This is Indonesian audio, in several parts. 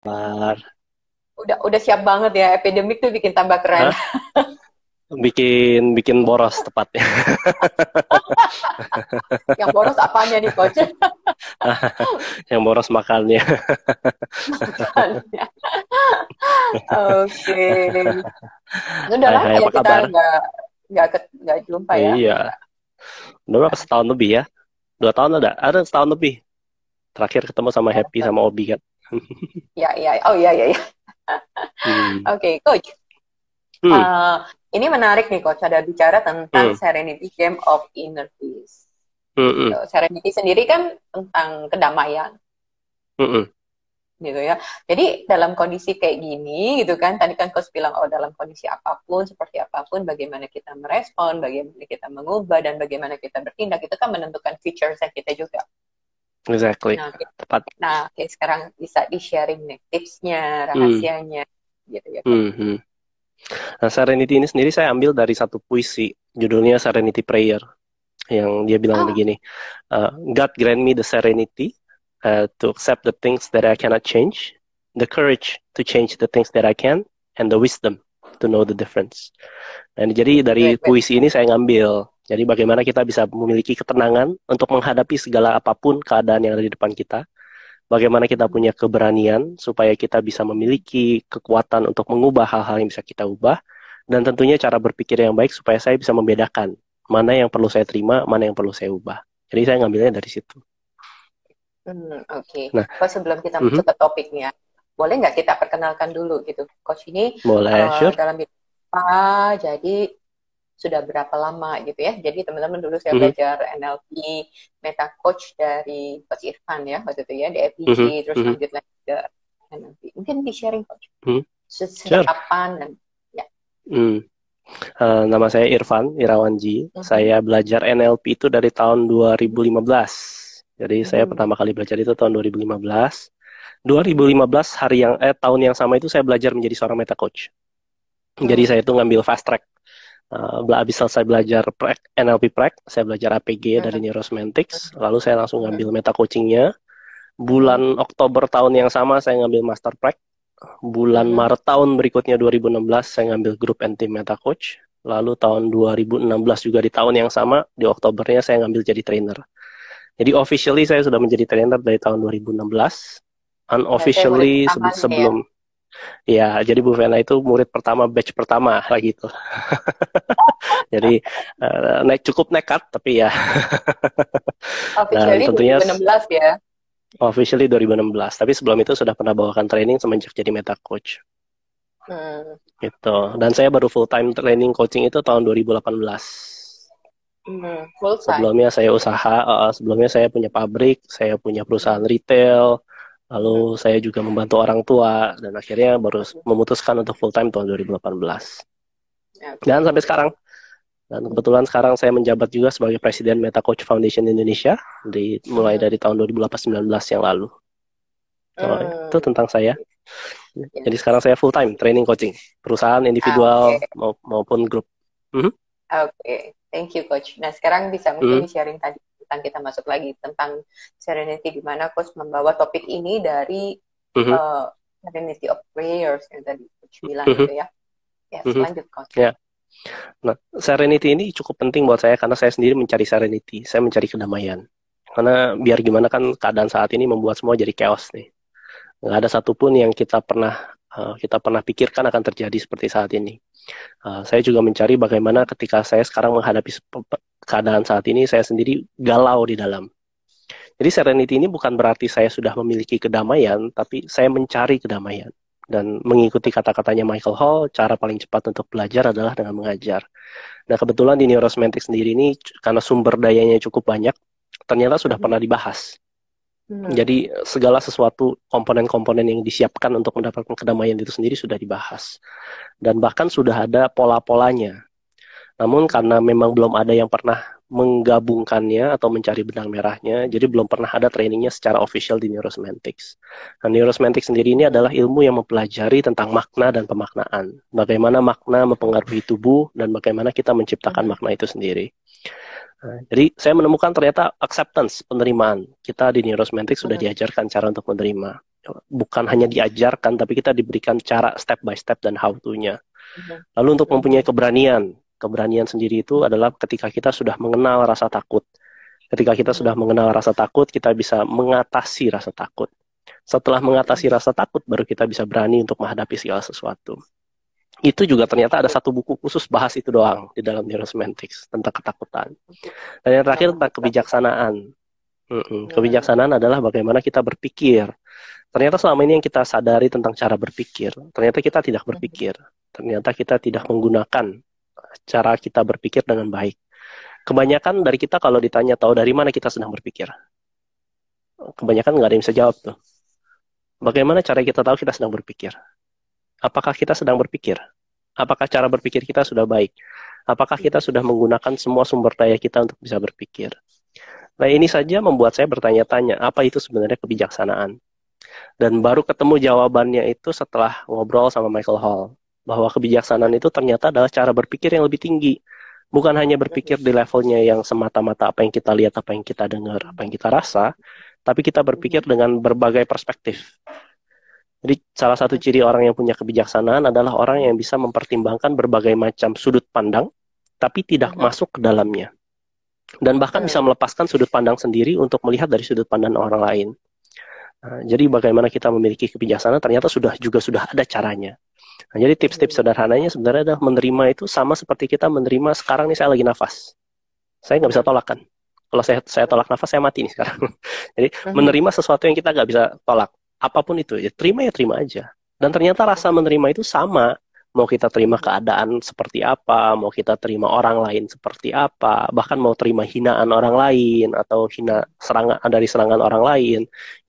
Bar. Udah siap banget ya, epidemik tuh bikin tambah keren. Hah? Bikin bikin boros tepatnya. Yang boros apanya nih coach? Yang boros makannya. Makannya. Oke. Udah Hai lama hai, ya apa kita kabar? nggak jumpa ya. Iya, udah berapa setahun lebih ya? 2 tahun ada? Ada setahun lebih. Terakhir ketemu sama Happy Betul. sama Obi kan? Ya, ya. Oh, ya, ya, ya. Hmm. Oke, coach. Hmm. Eh, ini menarik nih coach, ada bicara tentang Hmm. Serenity Game of Inner Peace. Hmm. Gitu. Hmm. Serenity sendiri kan tentang kedamaian. Hmm. Hmm. Gitu ya. Jadi dalam kondisi kayak gini gitu kan, tadi kan coach bilang oh dalam kondisi apapun, seperti apapun, bagaimana kita merespon, bagaimana kita mengubah, dan bagaimana kita bertindak, itu kan menentukan future saya kita juga. Exactly. Nah, Tepat. oke, sekarang bisa di-sharing nih tipsnya, Hmm. rahasianya, gitu ya coach. Hmm. Hmm. Nah, Serenity ini sendiri saya ambil dari satu puisi, judulnya Serenity Prayer, yang dia bilang Ah, begini, God grant me the serenity to accept the things that I cannot change, the courage to change the things that I can, and the wisdom to know the difference. Dan jadi dari wait, wait. puisi ini saya ngambil, jadi bagaimana kita bisa memiliki ketenangan untuk menghadapi segala apapun keadaan yang ada di depan kita, bagaimana kita punya keberanian supaya kita bisa memiliki kekuatan untuk mengubah hal-hal yang bisa kita ubah, dan tentunya cara berpikir yang baik supaya saya bisa membedakan mana yang perlu saya terima, mana yang perlu saya ubah. Jadi saya ngambilnya dari situ. Oke. Nah, Coach, sebelum kita mhm, masuk ke topiknya, boleh nggak kita perkenalkan dulu gitu? Coach ini boleh, sure. dalam bidang apa, jadi sudah berapa lama gitu ya? Jadi teman-teman dulu saya Mhm, belajar NLP, Meta Coach dari Coach Irfan ya, waktu itu ya, di FPG, mhm, terus mhm, lanjut lagi ke NLP. Mungkin di-sharing Coach, mhm, sejak sure. kapan dan ya. Hmm. Nama saya Irfan Irawanji. Mhm. Saya belajar NLP itu dari tahun 2015. Jadi saya Mhm. pertama kali belajar itu tahun 2015. 2015 tahun yang sama itu saya belajar menjadi seorang meta coach. Jadi Mhm. saya itu ngambil fast track. Habis selesai belajar NLP prac, saya belajar APG dari Mhm. Neurosemantics, lalu saya langsung Mhm. ngambil meta coachingnya. Mhm. Bulan Oktober tahun yang sama saya ngambil master prac. Bulan Mhm. Maret tahun berikutnya 2016 saya ngambil grup and team meta coach. Lalu tahun 2016 juga di tahun yang sama, di Oktobernya saya ngambil jadi trainer. Jadi officially saya sudah menjadi trainer dari tahun 2016. Dan saya murid Unofficially pertamanya ya. sebelum, ya, jadi Bu Vena itu murid pertama, batch pertama lah gitu. Jadi cukup nekat tapi ya. Dan Officially tentunya 2016 ya. officially 2016. Tapi sebelum itu sudah pernah bawakan training semenjak jadi meta coach. Hmm. Gitu. Dan saya baru full time training coaching itu tahun 2018. Full time. Sebelumnya saya usaha, sebelumnya saya punya pabrik, saya punya perusahaan Hmm. retail, Hmm. lalu saya juga membantu orang tua, dan akhirnya baru memutuskan untuk full time tahun 2018. Dan Oke. sampai sekarang, dan kebetulan sekarang saya menjabat juga sebagai Presiden Meta Coach Foundation Indonesia, mulai Hmm. dari tahun 2018-19 yang lalu. So, itu Hmm. tentang saya. Jadi sekarang Yes. saya full time training coaching, perusahaan Oke. individual maupun grup. Mhm, Oke. Thank you coach. Nah, sekarang bisa mungkin mhm, sharing tadi tentang kita masuk lagi tentang Serenity di mana coach membawa topik ini dari mhm, uh, Serenity of Prayers yang tadi coach bilang mhm, gitu ya. Yes, mhm. lanjut coach. Ya. Nah, serenity ini cukup penting buat saya karena saya sendiri mencari serenity, saya mencari kedamaian. Karena biar gimana kan keadaan saat ini membuat semua jadi chaos nih. Nggak ada satupun yang kita pernah pikirkan akan terjadi seperti saat ini. Saya juga mencari bagaimana ketika saya sekarang menghadapi keadaan saat ini, saya sendiri galau di dalam. Jadi serenity ini bukan berarti saya sudah memiliki kedamaian, tapi saya mencari kedamaian. Dan mengikuti kata-katanya Michael Hall, cara paling cepat untuk belajar adalah dengan mengajar. Nah, kebetulan di Neurosemantics sendiri ini, karena sumber dayanya cukup banyak, ternyata sudah Mhm. pernah dibahas. Mhm. Jadi, segala sesuatu komponen-komponen yang disiapkan untuk mendapatkan kedamaian itu sendiri sudah dibahas. Dan bahkan sudah ada pola-polanya. Namun karena memang belum ada yang pernah menggabungkannya atau mencari benang merahnya, jadi belum pernah ada trainingnya secara official di Neurosemantics. Nah, Neurosemantics sendiri ini adalah ilmu yang mempelajari tentang makna dan pemaknaan. Bagaimana makna mempengaruhi tubuh dan bagaimana kita menciptakan Mhm. makna itu sendiri. Nah, jadi saya menemukan ternyata acceptance, penerimaan. Kita di Neurosemantics sudah Mhm. diajarkan cara untuk menerima. Bukan hanya diajarkan, tapi kita diberikan cara step by step dan how to-nya. Mhm. Lalu untuk mempunyai Mhm. keberanian, keberanian sendiri itu adalah ketika kita sudah mengenal rasa takut. Ketika kita sudah Mhm. mengenal rasa takut, kita bisa mengatasi rasa takut. Setelah mengatasi Mhm. rasa takut, baru kita bisa berani untuk menghadapi segala sesuatu. Itu juga ternyata ada Oke. satu buku khusus bahas itu doang di dalam Neurosemantics tentang ketakutan. Oke. Dan yang terakhir Sama tentang berarti sama. kebijaksanaan. Hmm. Kebijaksanaan adalah bagaimana kita berpikir. Ternyata selama ini yang kita sadari tentang cara berpikir, ternyata kita tidak Mhm. berpikir. Ternyata kita tidak menggunakan cara kita berpikir dengan baik. Kebanyakan dari kita kalau ditanya tahu dari mana kita sedang berpikir, kebanyakan nggak ada yang bisa jawab tuh. Bagaimana cara kita tahu kita sedang berpikir? Apakah kita sedang berpikir? Apakah cara berpikir kita sudah baik? Apakah kita sudah menggunakan semua sumber daya kita untuk bisa berpikir? Nah, ini saja membuat saya bertanya-tanya, apa itu sebenarnya kebijaksanaan? Dan baru ketemu jawabannya itu setelah ngobrol sama Michael Hall, bahwa kebijaksanaan itu ternyata adalah cara berpikir yang lebih tinggi. Bukan hanya berpikir di levelnya yang semata-mata apa yang kita lihat, apa yang kita dengar, apa yang kita rasa, tapi kita berpikir dengan berbagai perspektif. Jadi salah satu ciri orang yang punya kebijaksanaan adalah orang yang bisa mempertimbangkan berbagai macam sudut pandang, tapi tidak masuk ke dalamnya. Dan bahkan bisa melepaskan sudut pandang sendiri untuk melihat dari sudut pandang orang lain. Nah, jadi bagaimana kita memiliki kebijaksanaan ternyata sudah ada caranya. Nah, jadi tips-tips sederhananya sebenarnya adalah menerima itu sama seperti kita menerima sekarang nih saya lagi nafas. Saya nggak bisa tolak kan. Kalau saya tolak nafas saya mati nih sekarang. Jadi menerima sesuatu yang kita nggak bisa tolak. Apapun itu ya terima aja. Dan ternyata rasa menerima itu sama. Mau kita terima keadaan seperti apa, mau kita terima orang lain seperti apa, bahkan mau terima hinaan orang lain atau serangan dari serangan orang lain,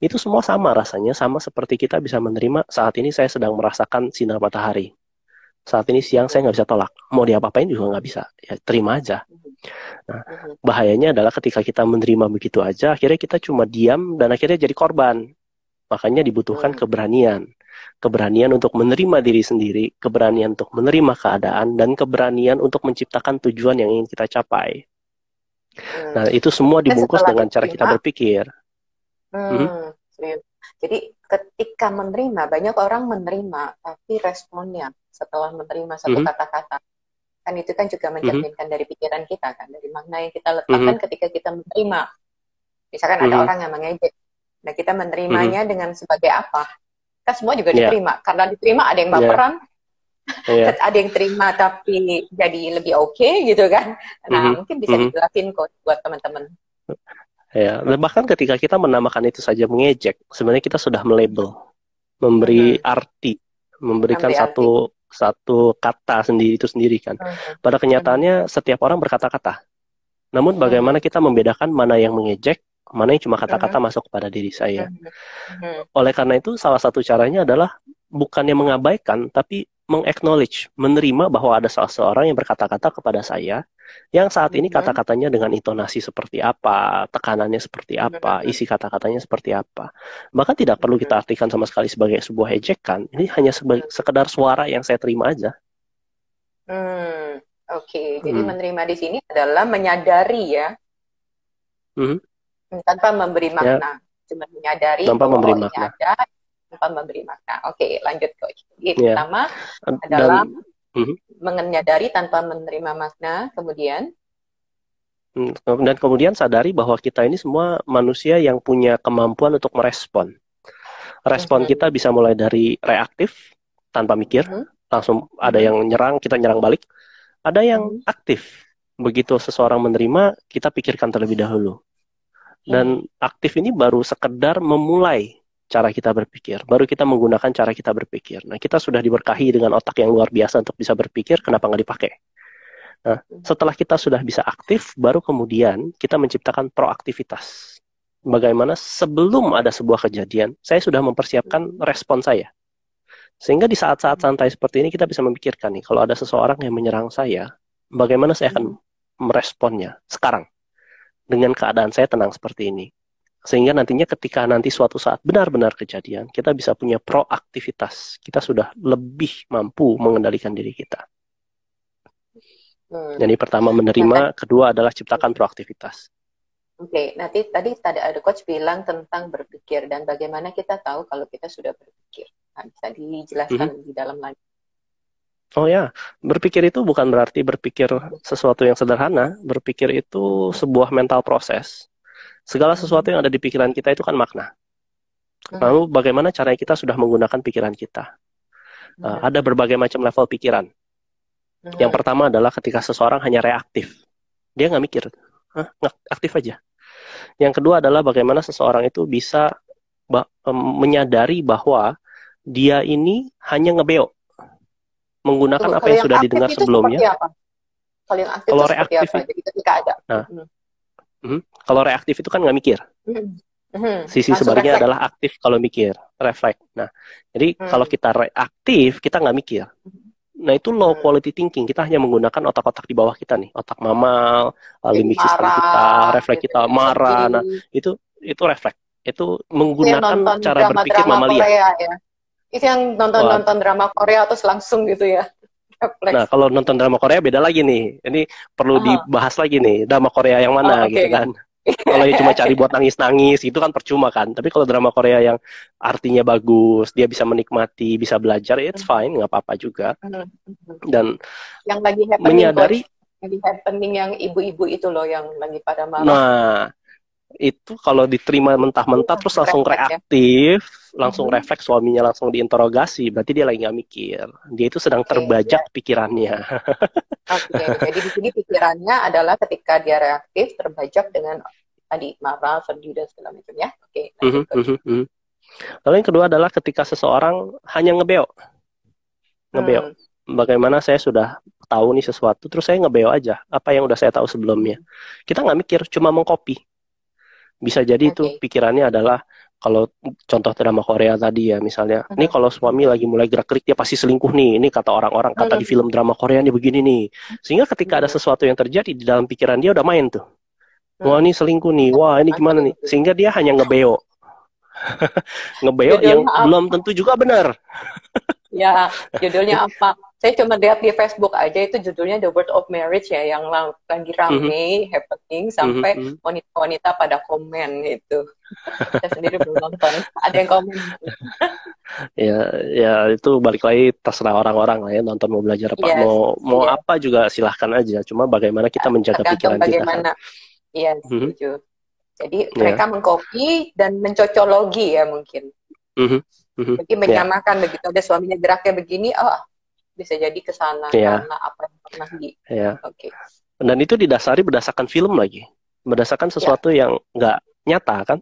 itu semua sama rasanya, sama seperti kita bisa menerima saat ini saya sedang merasakan sinar matahari. Saat ini siang saya nggak bisa tolak, mau diapa-apain juga nggak bisa, ya terima aja. Nah, bahayanya adalah ketika kita menerima begitu aja, akhirnya kita cuma diam dan akhirnya jadi korban. Makanya dibutuhkan keberanian. Keberanian untuk menerima diri sendiri, keberanian untuk menerima keadaan, dan keberanian untuk menciptakan tujuan yang ingin kita capai. Nah, itu semua Dan dibungkus setelah dengan cara kita diterima, berpikir. serius. Jadi ketika menerima, banyak orang menerima, tapi responnya setelah menerima satu Mhm, kata-kata, kan itu kan juga mhm, mencerminkan dari pikiran kita kan, dari makna yang kita mhm, letakkan ketika kita menerima. Misalkan ada mhm, orang yang mengejek, nah kita mhm. menerimanya dengan sebagai apa? Kita semua juga Ya, diterima. Karena diterima ada yang ya, baperan, ya. ada yang terima tapi jadi lebih oke gitu kan. Nah Mhm, mungkin bisa mhm. dijelasin kok buat teman-teman. Ya, dan bahkan ketika kita menamakan itu saja mengejek, sebenarnya kita sudah melabel, memberi Mhm. arti, memberikan Memberi arti. satu satu kata sendiri itu sendiri kan. Mhm. Pada Mhm. kenyataannya setiap orang berkata-kata. Namun bagaimana Mhm. kita membedakan mana yang mengejek, mana yang cuma kata-kata Mhm. masuk kepada diri saya. Mhm. Mhm. Oleh karena itu salah satu caranya adalah bukannya mengabaikan, tapi meng-acknowledge, menerima bahwa ada salah seorang yang berkata-kata kepada saya, yang saat ini Mhm. kata-katanya dengan intonasi seperti apa, tekanannya seperti apa, Mhm. isi kata-katanya seperti apa. Bahkan tidak perlu kita artikan sama sekali sebagai sebuah ejekan, ini hanya sekedar suara yang saya terima aja. Oke, jadi Hmm. menerima di sini adalah menyadari ya, Hmm. tanpa memberi Ya, makna. Cuma menyadari tanpa bahwa memberi oh ini makna. ada, tanpa memberi makna. Oke, lanjut coach. Jadi Ya, pertama dan adalah hmm. menyadari tanpa menerima makna, kemudian Dan kemudian sadari bahwa kita ini semua manusia yang punya kemampuan untuk merespon. Respon mhm. kita bisa mulai dari reaktif, tanpa mikir, Mhm. langsung ada Mhm. yang nyerang, kita nyerang balik. Ada yang Mhm. aktif. Begitu seseorang menerima, kita pikirkan terlebih dahulu. Dan Mhm. aktif ini baru sekedar memulai cara kita berpikir. Baru kita menggunakan cara kita berpikir. Nah, kita sudah diberkahi dengan otak yang luar biasa untuk bisa berpikir, kenapa nggak dipakai? Nah, setelah kita sudah bisa aktif, baru kemudian kita menciptakan proaktivitas. Bagaimana sebelum ada sebuah kejadian, saya sudah mempersiapkan respon saya. Sehingga di saat-saat santai seperti ini kita bisa memikirkan nih, kalau ada seseorang yang menyerang saya, bagaimana saya akan meresponnya sekarang dengan keadaan saya tenang seperti ini. Sehingga nantinya ketika nanti suatu saat benar-benar kejadian, kita bisa punya proaktivitas. Kita sudah lebih mampu mengendalikan diri kita. Hmm. Jadi pertama Nah, menerima, kedua adalah ciptakan proaktivitas. Oke, nanti tadi ada coach bilang tentang berpikir dan bagaimana kita tahu kalau kita sudah berpikir. Nah, bisa Mhm. dijelaskan lebih dalam lagi. Oh ya, berpikir itu bukan berarti berpikir sesuatu yang sederhana. Berpikir itu sebuah mental proses. Segala sesuatu Mhm. yang ada di pikiran kita itu kan makna. Mhm. Lalu bagaimana caranya kita sudah menggunakan pikiran kita? Mhm. Ada berbagai macam level pikiran. Yang Mhm. pertama adalah ketika seseorang hanya reaktif. Dia nggak mikir. Hah, nggak aktif aja. Yang kedua adalah bagaimana seseorang itu bisa menyadari bahwa dia ini hanya ngebeo, menggunakan Tunggu, apa kalau yang yang sudah aktif didengar itu seperti sebelumnya. apa? Kalau yang aktif Kalau itu seperti reaktif apa? itu, Jadi ketika ada. nah, Mhm. kalau reaktif itu kan nggak mikir. Mhm. Mhm. Sisi Langsung sebaliknya refleks. adalah aktif kalau mikir, refleks. Nah, jadi kalau Mhm. kita reaktif, kita nggak mikir. Nah, itu low Mhm. quality thinking. Kita hanya menggunakan otak-otak di bawah kita nih, otak mamal, Jadi limbik sistem kita, marah, refleks gitu kita ya, marah. Nah, sedih. itu refleks. Itu Itu yang menggunakan nonton cara berpikir drama-drama mamalia. Korea ya. Itu yang Wah, nonton-nonton drama Korea terus langsung gitu ya. nah, Refleks. kalau nonton drama Korea beda lagi nih. Ini perlu Aha. dibahas lagi nih, drama Korea yang mana Oh, gitu oke. kan. Kalau yang cuma cari buat nangis-nangis itu kan percuma kan. Tapi kalau drama Korea yang artinya bagus, dia bisa menikmati, bisa belajar, it's fine, nggak apa-apa juga. Dan Yang lagi happening, coach. menyadari, Lagi happening yang ibu-ibu itu loh, yang lagi pada marah. nah itu kalau diterima mentah-mentah terus Langsung langsung refleks ya. reaktif, langsung Mhm. refleks, suaminya langsung diinterogasi, berarti dia lagi nggak mikir. Dia itu sedang Oke, dia. terbajak pikirannya. Oke, jadi di sini pikirannya adalah ketika dia reaktif, terbajak dengan tadi marah, sedih dan segala macam ya. Oke, lanjut Mhm, coach. mhm, mhm. Lalu yang kedua adalah ketika seseorang hanya ngebeo. Ngebeo. Hmm. Bagaimana saya sudah tahu nih sesuatu, terus saya ngebeo aja apa yang udah saya tahu sebelumnya. Kita nggak mikir, cuma mengcopy. Bisa jadi itu Oke. pikirannya adalah, kalau contoh drama Korea tadi ya, misalnya, ini Mhm. kalau suami lagi mulai gerak-gerik dia pasti selingkuh nih. Ini kata orang-orang, kata di Mhm. film drama Korea ini begini nih. Sehingga ketika ada Mhm. sesuatu yang terjadi di dalam pikiran dia udah main tuh. Wah Mhm. ini selingkuh nih, wah ini gimana nih. Oke. Sehingga dia hanya ngebeo. Ngebeo yang Judulnya belum apa? tentu juga benar. Ya, judulnya apa? Saya cuma lihat di Facebook aja itu judulnya The Word of Marriage ya, yang lagi Mhm, rame, happening, mhm, sampai mhm. wanita-wanita pada komen gitu. Saya sendiri belum nonton. Ada yang komen. Ya, ya itu balik lagi terserah orang-orang lah ya, nonton mau belajar apa, Yes, mau mau iya. apa juga silahkan aja. Cuma bagaimana kita menjaga Tergantung pikiran kita kan. bagaimana. Iya, Mhm, setuju. Jadi ya, mereka mengcopy dan mencocologi ya mungkin. mhm, mhm, Jadi ya, menyamakan begitu ada suaminya geraknya begini, oh bisa jadi ke sana ya, karena apa yang pernah di. ya. Oke. Dan itu didasari berdasarkan film lagi, berdasarkan Ya. sesuatu yang nggak nyata kan.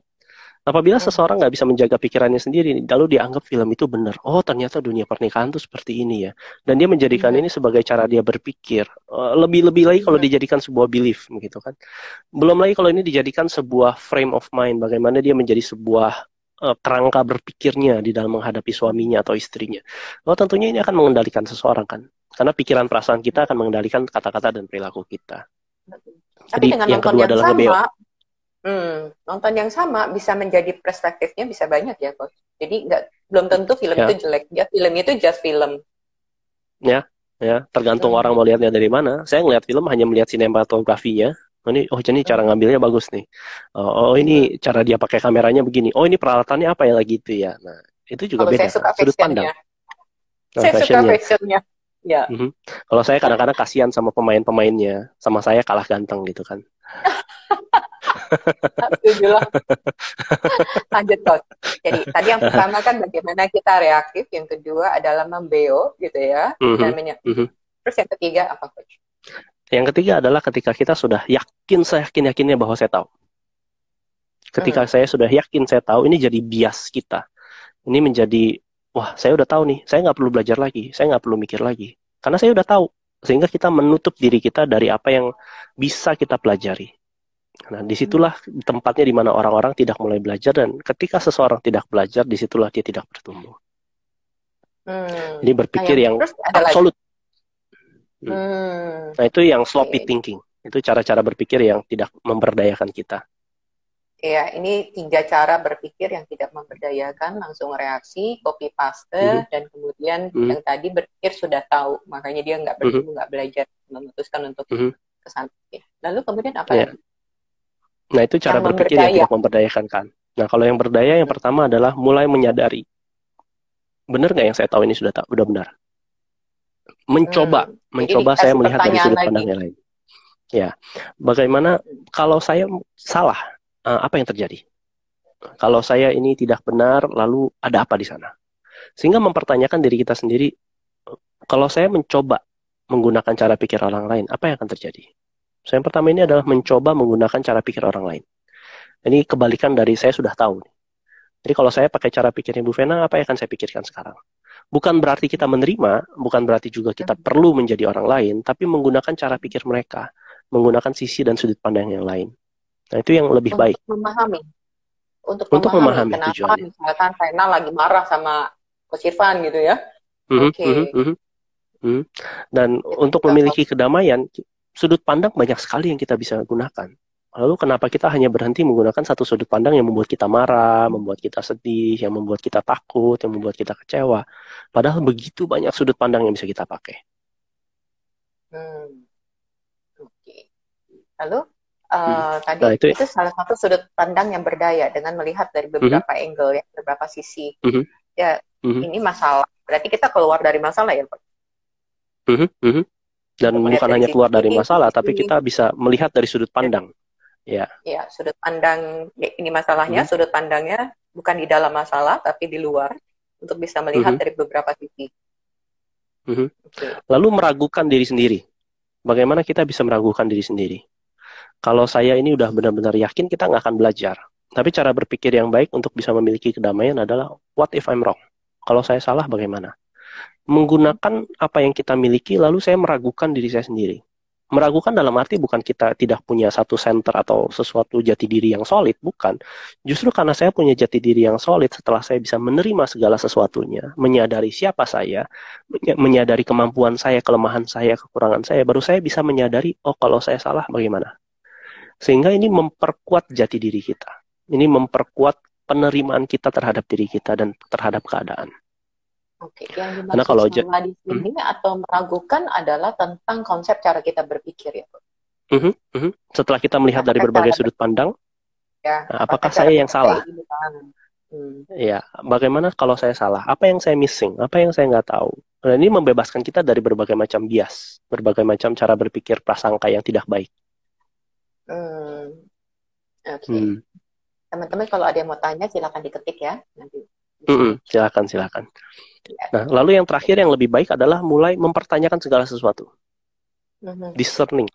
Apabila Mhm. seseorang nggak bisa menjaga pikirannya sendiri, lalu dianggap film itu benar. Oh, ternyata dunia pernikahan tuh seperti ini ya. Dan dia menjadikan Mhm. ini sebagai cara dia berpikir. Lebih-lebih lagi kalau Mhm. dijadikan sebuah belief, gitu kan. Belum lagi kalau ini dijadikan sebuah frame of mind, bagaimana dia menjadi sebuah kerangka berpikirnya di dalam menghadapi suaminya atau istrinya. Oh, tentunya ini akan mengendalikan seseorang kan. Karena pikiran perasaan kita akan mengendalikan kata-kata dan perilaku kita. Tapi Jadi dengan yang nonton kedua yang adalah ngebeo. sama, nonton yang sama bisa menjadi perspektifnya bisa banyak ya, Coach. Jadi nggak belum tentu film itu Ya, jelek. Ya, film itu just film. ya, ya. Tergantung orang Mhm. mau lihatnya dari mana. Saya ngelihat film hanya melihat sinematografinya. Ini cara Mhm. ngambilnya bagus nih. Oh, ini Mhm. cara dia pakai kameranya begini. Oh, ini peralatannya apa ya lagi itu ya. Nah, itu juga Kalau beda. saya suka Sudut pandang. fashionnya, Nah, saya suka fashionnya. fashionnya. Ya, Mhm. Kalau saya kadang-kadang kasihan sama pemain-pemainnya, sama saya kalah ganteng gitu kan. setuju. Lanjut, Coach. Jadi, tadi yang pertama kan bagaimana kita reaktif, yang kedua adalah membeo, gitu ya. Dan Mhm, mhm. Terus yang ketiga apa, Coach? Yang ketiga adalah ketika kita sudah yakin, saya yakin-yakinnya bahwa saya tahu. Ketika Hmm. saya sudah yakin saya tahu, ini jadi bias kita. Ini menjadi, wah saya udah tahu nih, saya nggak perlu belajar lagi, saya nggak perlu mikir lagi. Karena saya udah tahu. Sehingga kita menutup diri kita dari apa yang bisa kita pelajari. Nah, disitulah tempatnya di mana orang-orang tidak mulai belajar, dan ketika seseorang tidak belajar, disitulah dia tidak bertumbuh. Jadi Nah, berpikir yang yang terus ada lagi. absolut. Hmm. Nah, itu yang sloppy Oke. thinking. Itu cara-cara berpikir yang tidak memberdayakan kita. Ya, ini 3 cara berpikir yang tidak memberdayakan, langsung reaksi, copy Mhm, paste, dan kemudian mhm, yang tadi berpikir sudah tahu, makanya dia nggak mhm, bertumbuh, nggak belajar, memutuskan untuk mhm. ke sana. Oke. Lalu kemudian apa Ya. lagi? Nah, itu cara yang berpikir yang memberdaya. tidak memberdayakan kan. Nah, kalau yang berdaya yang pertama adalah mulai menyadari. Benar nggak yang saya tahu ini udah benar? Mencoba, Jadi mencoba saya dikasih melihat dari pertanyaan sudut lagi. pandang yang lain. Ya, bagaimana kalau saya salah, apa yang terjadi? Kalau saya ini tidak benar, lalu ada apa di sana? Sehingga mempertanyakan diri kita sendiri, kalau saya mencoba menggunakan cara pikir orang lain, apa yang akan terjadi? So, yang pertama ini adalah mencoba menggunakan cara pikir orang lain. Ini kebalikan dari saya sudah tahu. Jadi kalau saya pakai cara pikirnya Bu Vena, apa yang akan saya pikirkan sekarang? Bukan berarti kita menerima, bukan berarti juga kita perlu menjadi orang lain, tapi menggunakan cara pikir mereka, menggunakan sisi dan sudut pandang yang lain. Nah, itu yang lebih baik Untuk memahami, untuk untuk memahami memahami kenapa tujuannya. misalkan Rena lagi marah sama Coach Irfan gitu ya. Mhm, mhm, Oke, mhm, mhm. Dan itu untuk juga memiliki kedamaian, sudut pandang banyak sekali yang kita bisa gunakan. Lalu kenapa kita hanya berhenti menggunakan satu sudut pandang yang membuat kita marah, membuat kita sedih, yang membuat kita takut, yang membuat kita kecewa. Padahal begitu banyak sudut pandang yang bisa kita pakai. hmm, oke. Lalu Mhm. tadi Nah, itu. itu salah satu sudut pandang yang berdaya dengan melihat dari Mhm, beberapa angle ya, beberapa sisi. mhm, Ya, mhm, ini masalah. Berarti kita keluar dari masalah ya, Pak. mhm, mhm. Dan Untuk melihat bukan dari hanya keluar dari sisi masalah, tapi ini, kita bisa melihat dari sudut pandang. Ya. ya sudut pandang ya, ini masalahnya, Mhm, sudut pandangnya bukan di dalam masalah tapi di luar untuk bisa melihat mhm, dari beberapa sisi. mhm. Oke. Lalu meragukan diri sendiri. Bagaimana kita bisa meragukan diri sendiri? Kalau saya ini udah benar-benar yakin, kita nggak akan belajar. Tapi cara berpikir yang baik untuk bisa memiliki kedamaian adalah, what if I'm wrong? Kalau saya salah, bagaimana? Menggunakan apa yang kita miliki, lalu saya meragukan diri saya sendiri. Meragukan dalam arti bukan kita tidak punya satu center atau sesuatu jati diri yang solid, bukan. Justru karena saya punya jati diri yang solid, setelah saya bisa menerima segala sesuatunya, menyadari siapa saya, menyadari kemampuan saya, kelemahan saya, kekurangan saya, baru saya bisa menyadari, oh kalau saya salah, bagaimana? Sehingga ini memperkuat jati diri kita. Ini memperkuat penerimaan kita terhadap diri kita dan terhadap keadaan. Oke, yang Karena dimaksud kalau salah di sini atau meragukan adalah tentang konsep cara kita berpikir ya, Pak. Setelah kita melihat dari Apakah berbagai cara sudut pandang, ya, apakah apakah cara saya yang berpikir kayak salah? gini kan? Hmm. Ya, bagaimana kalau saya salah? Apa yang saya missing? Apa yang saya nggak tahu? Dan ini membebaskan kita dari berbagai macam bias, berbagai macam cara berpikir prasangka yang tidak baik. Hmm. Oke. Hmm. Teman-teman kalau ada yang mau tanya silakan diketik ya nanti di sini. Silakan, silakan. Ya. Nah, lalu yang terakhir yang lebih baik adalah mulai mempertanyakan segala sesuatu. Mhm. Discerning.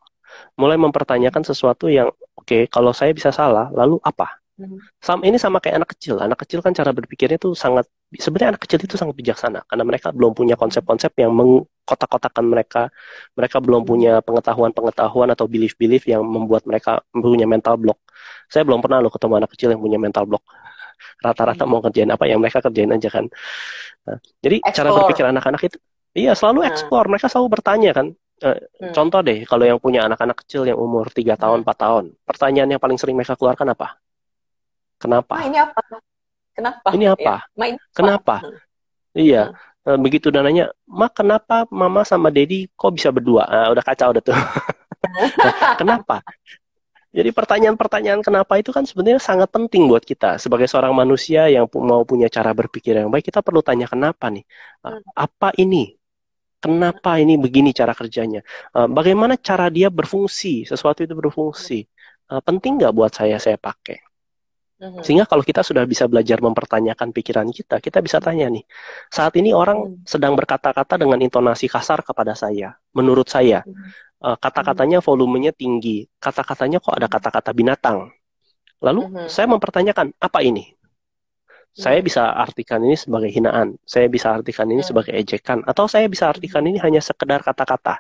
Mulai mempertanyakan sesuatu yang, oke, kalau saya bisa salah, lalu apa? Mhm. Ini sama kayak anak kecil. Anak kecil kan cara berpikirnya itu sebenarnya anak kecil itu sangat bijaksana karena mereka belum punya konsep-konsep yang mengkotak-kotakan mereka. Mereka belum punya pengetahuan-pengetahuan atau belief-belief yang membuat mereka punya mental block. Saya belum pernah loh ketemu anak kecil yang punya mental block. Rata-rata mau kerjain apa yang mereka kerjain aja kan. Nah, jadi cara berpikir Explore. anak-anak itu, iya selalu Nah. explore. Mereka selalu bertanya kan. Hmm. Contoh deh, kalau yang punya anak-anak kecil yang umur 3 tahun, Hmm. 4 tahun, pertanyaan yang paling sering mereka keluarkan apa? Ma Kenapa? ini apa? Kenapa? Ini Ya. apa? Ma ini apa? Kenapa? Hmm. Iya. Hmm. Begitu dan nanya, Ma kenapa Mama sama Daddy kok bisa berdua? Udah kacau udah tuh. Nah, kenapa? Jadi pertanyaan-pertanyaan kenapa itu kan sebenarnya sangat penting buat kita. Sebagai seorang manusia yang mau punya cara berpikir yang baik, kita perlu tanya kenapa nih? Hmm. Apa ini? Kenapa ini begini cara kerjanya? Bagaimana cara dia berfungsi? Sesuatu itu berfungsi. Penting nggak buat saya pakai? Hmm. Sehingga kalau kita sudah bisa belajar mempertanyakan pikiran kita bisa tanya nih, saat ini orang sedang berkata-kata dengan intonasi kasar kepada saya. Menurut saya, kata-katanya volumenya tinggi, kata-katanya kok ada kata-kata binatang. Lalu saya mempertanyakan, apa ini? Saya bisa artikan ini sebagai hinaan, saya bisa artikan ini sebagai ejekan, atau saya bisa artikan ini hanya sekedar kata-kata.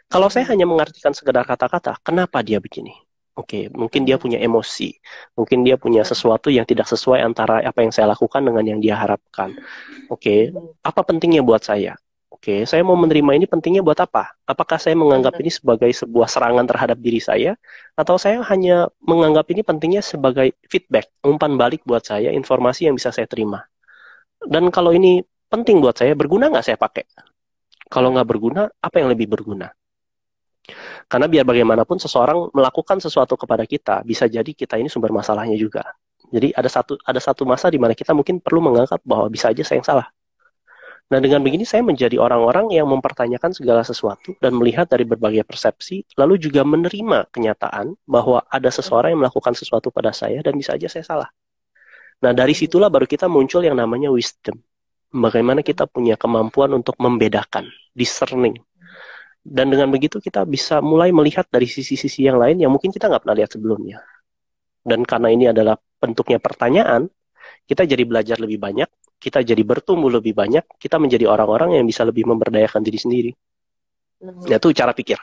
Kalau saya hanya mengartikan sekedar kata-kata, kenapa dia begini? Oke, mungkin dia punya emosi, mungkin dia punya sesuatu yang tidak sesuai antara apa yang saya lakukan dengan yang dia harapkan. Oke, apa pentingnya buat saya? Oke, saya mau menerima ini pentingnya buat apa? Apakah saya menganggap ini sebagai sebuah serangan terhadap diri saya, atau saya hanya menganggap ini pentingnya sebagai feedback, umpan balik buat saya, informasi yang bisa saya terima. Dan kalau ini penting buat saya, berguna nggak saya pakai? Kalau nggak berguna, apa yang lebih berguna? Karena biar bagaimanapun seseorang melakukan sesuatu kepada kita, bisa jadi kita ini sumber masalahnya juga. Jadi ada satu masa di mana kita mungkin perlu menganggap bahwa bisa aja saya yang salah. Nah, dengan begini saya menjadi orang-orang yang mempertanyakan segala sesuatu dan melihat dari berbagai persepsi, lalu juga menerima kenyataan bahwa ada seseorang yang melakukan sesuatu pada saya dan bisa aja saya salah. Nah, dari situlah baru kita muncul yang namanya wisdom. Bagaimana kita punya kemampuan untuk membedakan, discerning. Dan dengan begitu kita bisa mulai melihat dari sisi-sisi yang lain yang mungkin kita nggak pernah lihat sebelumnya. Dan karena ini adalah bentuknya pertanyaan, kita jadi belajar lebih banyak, kita jadi bertumbuh lebih banyak, kita menjadi orang-orang yang bisa lebih memberdayakan diri sendiri. Itu cara pikir.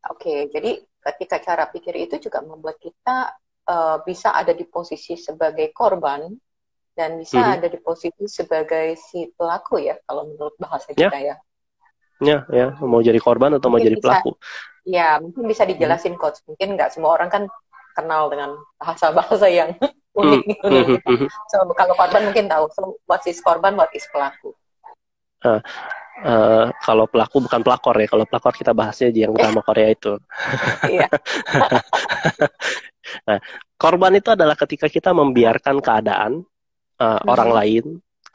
Oke, jadi ketika cara pikir itu juga membuat kita bisa ada di posisi sebagai korban dan bisa ada di posisi sebagai si pelaku ya, kalau menurut bahasa kita ya. Ya, mau jadi korban atau mungkin mau jadi pelaku. Ya, mungkin bisa dijelasin Coach. Mungkin nggak semua orang kan kenal dengan bahasa-bahasa yang unik gitu. So, kalau korban mungkin tahu. So, what is korban, what is pelaku? Kalau pelaku bukan pelakor ya. Kalau pelakor kita bahasnya yang drama Korea itu. Iya. Nah, korban itu adalah ketika kita membiarkan keadaan orang lain,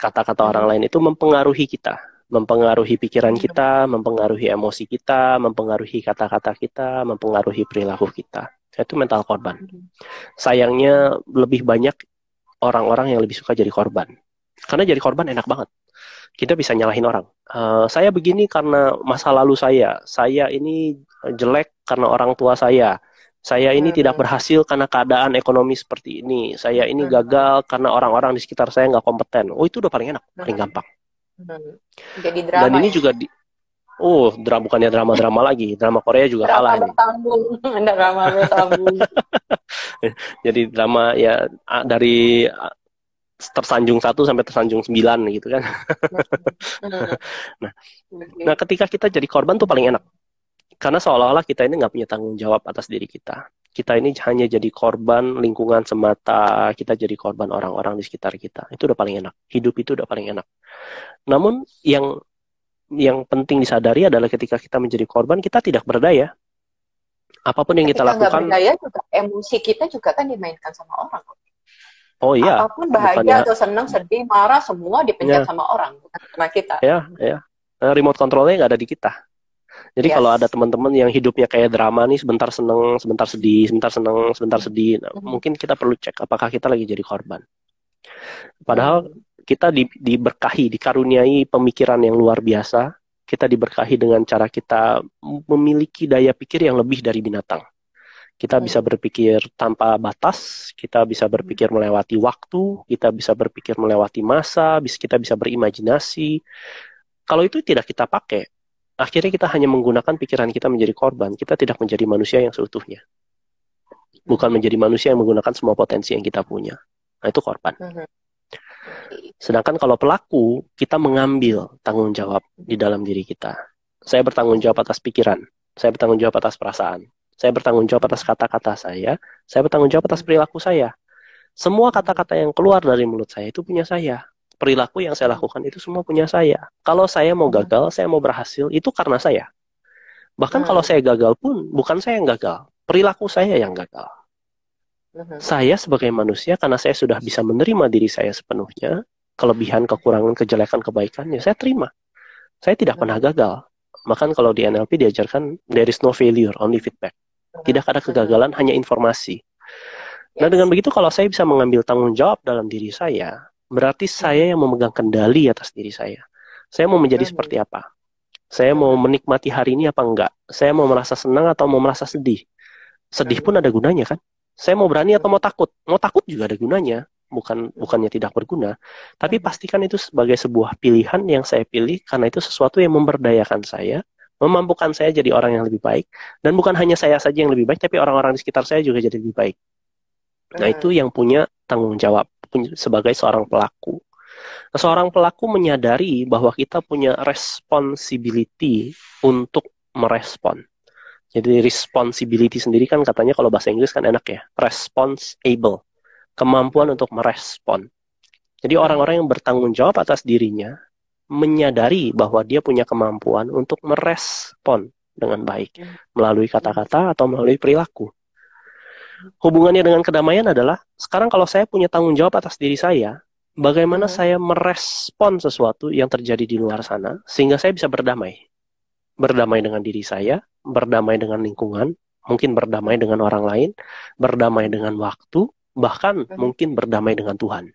kata-kata orang lain itu mempengaruhi kita. Mempengaruhi pikiran kita, mempengaruhi emosi kita, mempengaruhi kata-kata kita, mempengaruhi perilaku kita. Itu mental korban. Sayangnya lebih banyak orang-orang yang lebih suka jadi korban. Karena jadi korban enak banget. Kita bisa nyalahin orang. Saya begini karena masa lalu saya. Saya ini jelek karena orang tua saya. Saya ini tidak berhasil karena keadaan ekonomi seperti ini. Saya ini gagal karena orang-orang di sekitar saya nggak kompeten. Oh, itu udah paling enak, paling gampang. Jadi drama. Dan ini juga bukannya drama-drama lagi, drama Korea juga kalah nih. Drama bersambung. Jadi drama ya dari tersanjung 1 sampai tersanjung 9 gitu kan. Nah, ketika kita jadi korban tuh paling enak. Karena seolah-olah kita ini nggak punya tanggung jawab atas diri kita. Kita ini hanya jadi korban lingkungan semata, kita jadi korban orang-orang di sekitar kita. Itu udah paling enak. Hidup itu udah paling enak. Namun yang penting disadari adalah ketika kita menjadi korban, kita tidak berdaya. Apapun yang kita lakukan. Nggak berdaya juga, emosi kita juga kan dimainkan sama orang. Oh iya. Apapun bahagia atau senang, sedih, marah, semua dipencet sama orang, bukan sama kita. Ya. Remote controlnya nggak ada di kita. Jadi kalau ada teman-teman yang hidupnya kayak drama nih, sebentar seneng, sebentar sedih, sebentar seneng, sebentar sedih, mungkin kita perlu cek apakah kita lagi jadi korban. Padahal kita diberkahi, dikaruniai pemikiran yang luar biasa. Kita diberkahi dengan cara kita memiliki daya pikir yang lebih dari binatang. Kita bisa berpikir tanpa batas, kita bisa berpikir melewati waktu, kita bisa berpikir melewati masa, kita bisa berimajinasi. Kalau itu tidak kita pakai, akhirnya kita hanya menggunakan pikiran kita menjadi korban. Kita tidak menjadi manusia yang seutuhnya. Bukan menjadi manusia yang menggunakan semua potensi yang kita punya. Nah, itu korban. Sedangkan kalau pelaku, kita mengambil tanggung jawab di dalam diri kita. Saya bertanggung jawab atas pikiran. Saya bertanggung jawab atas perasaan. Saya bertanggung jawab atas kata-kata saya. Saya bertanggung jawab atas perilaku saya. Semua kata-kata yang keluar dari mulut saya itu punya saya. Perilaku yang saya lakukan itu semua punya saya. Kalau saya mau gagal, saya mau berhasil, itu karena saya. Bahkan kalau saya gagal pun, bukan saya yang gagal. Perilaku saya yang gagal. Saya sebagai manusia, karena saya sudah bisa menerima diri saya sepenuhnya, kelebihan, kekurangan, kejelekan, kebaikannya, saya terima. Saya tidak pernah gagal. Bahkan kalau di NLP diajarkan, there is no failure, only feedback. Tidak ada kegagalan, hanya informasi. Nah, dengan begitu kalau saya bisa mengambil tanggung jawab dalam diri saya, berarti saya yang memegang kendali atas diri saya. Saya mau menjadi seperti apa? Saya mau menikmati hari ini apa enggak? Saya mau merasa senang atau mau merasa sedih? Sedih pun ada gunanya kan? Saya mau berani atau mau takut? Mau takut juga ada gunanya. Bukannya tidak berguna. Tapi pastikan itu sebagai sebuah pilihan yang saya pilih karena itu sesuatu yang memberdayakan saya, memampukan saya jadi orang yang lebih baik. Dan bukan hanya saya saja yang lebih baik, tapi orang-orang di sekitar saya juga jadi lebih baik. Nah, itu yang punya tanggung jawab sebagai seorang pelaku. Seorang pelaku menyadari bahwa kita punya responsibility untuk merespon. Jadi responsibility sendiri kan katanya kalau bahasa Inggris kan enak ya. Responsible. Kemampuan untuk merespon. Jadi orang-orang yang bertanggung jawab atas dirinya menyadari bahwa dia punya kemampuan untuk merespon dengan baik, melalui kata-kata atau melalui perilaku. Hubungannya dengan kedamaian adalah, sekarang kalau saya punya tanggung jawab atas diri saya, bagaimana saya merespon sesuatu yang terjadi di luar sana, sehingga saya bisa berdamai. Berdamai dengan diri saya, berdamai dengan lingkungan, mungkin berdamai dengan orang lain, berdamai dengan waktu, bahkan mungkin berdamai dengan Tuhan.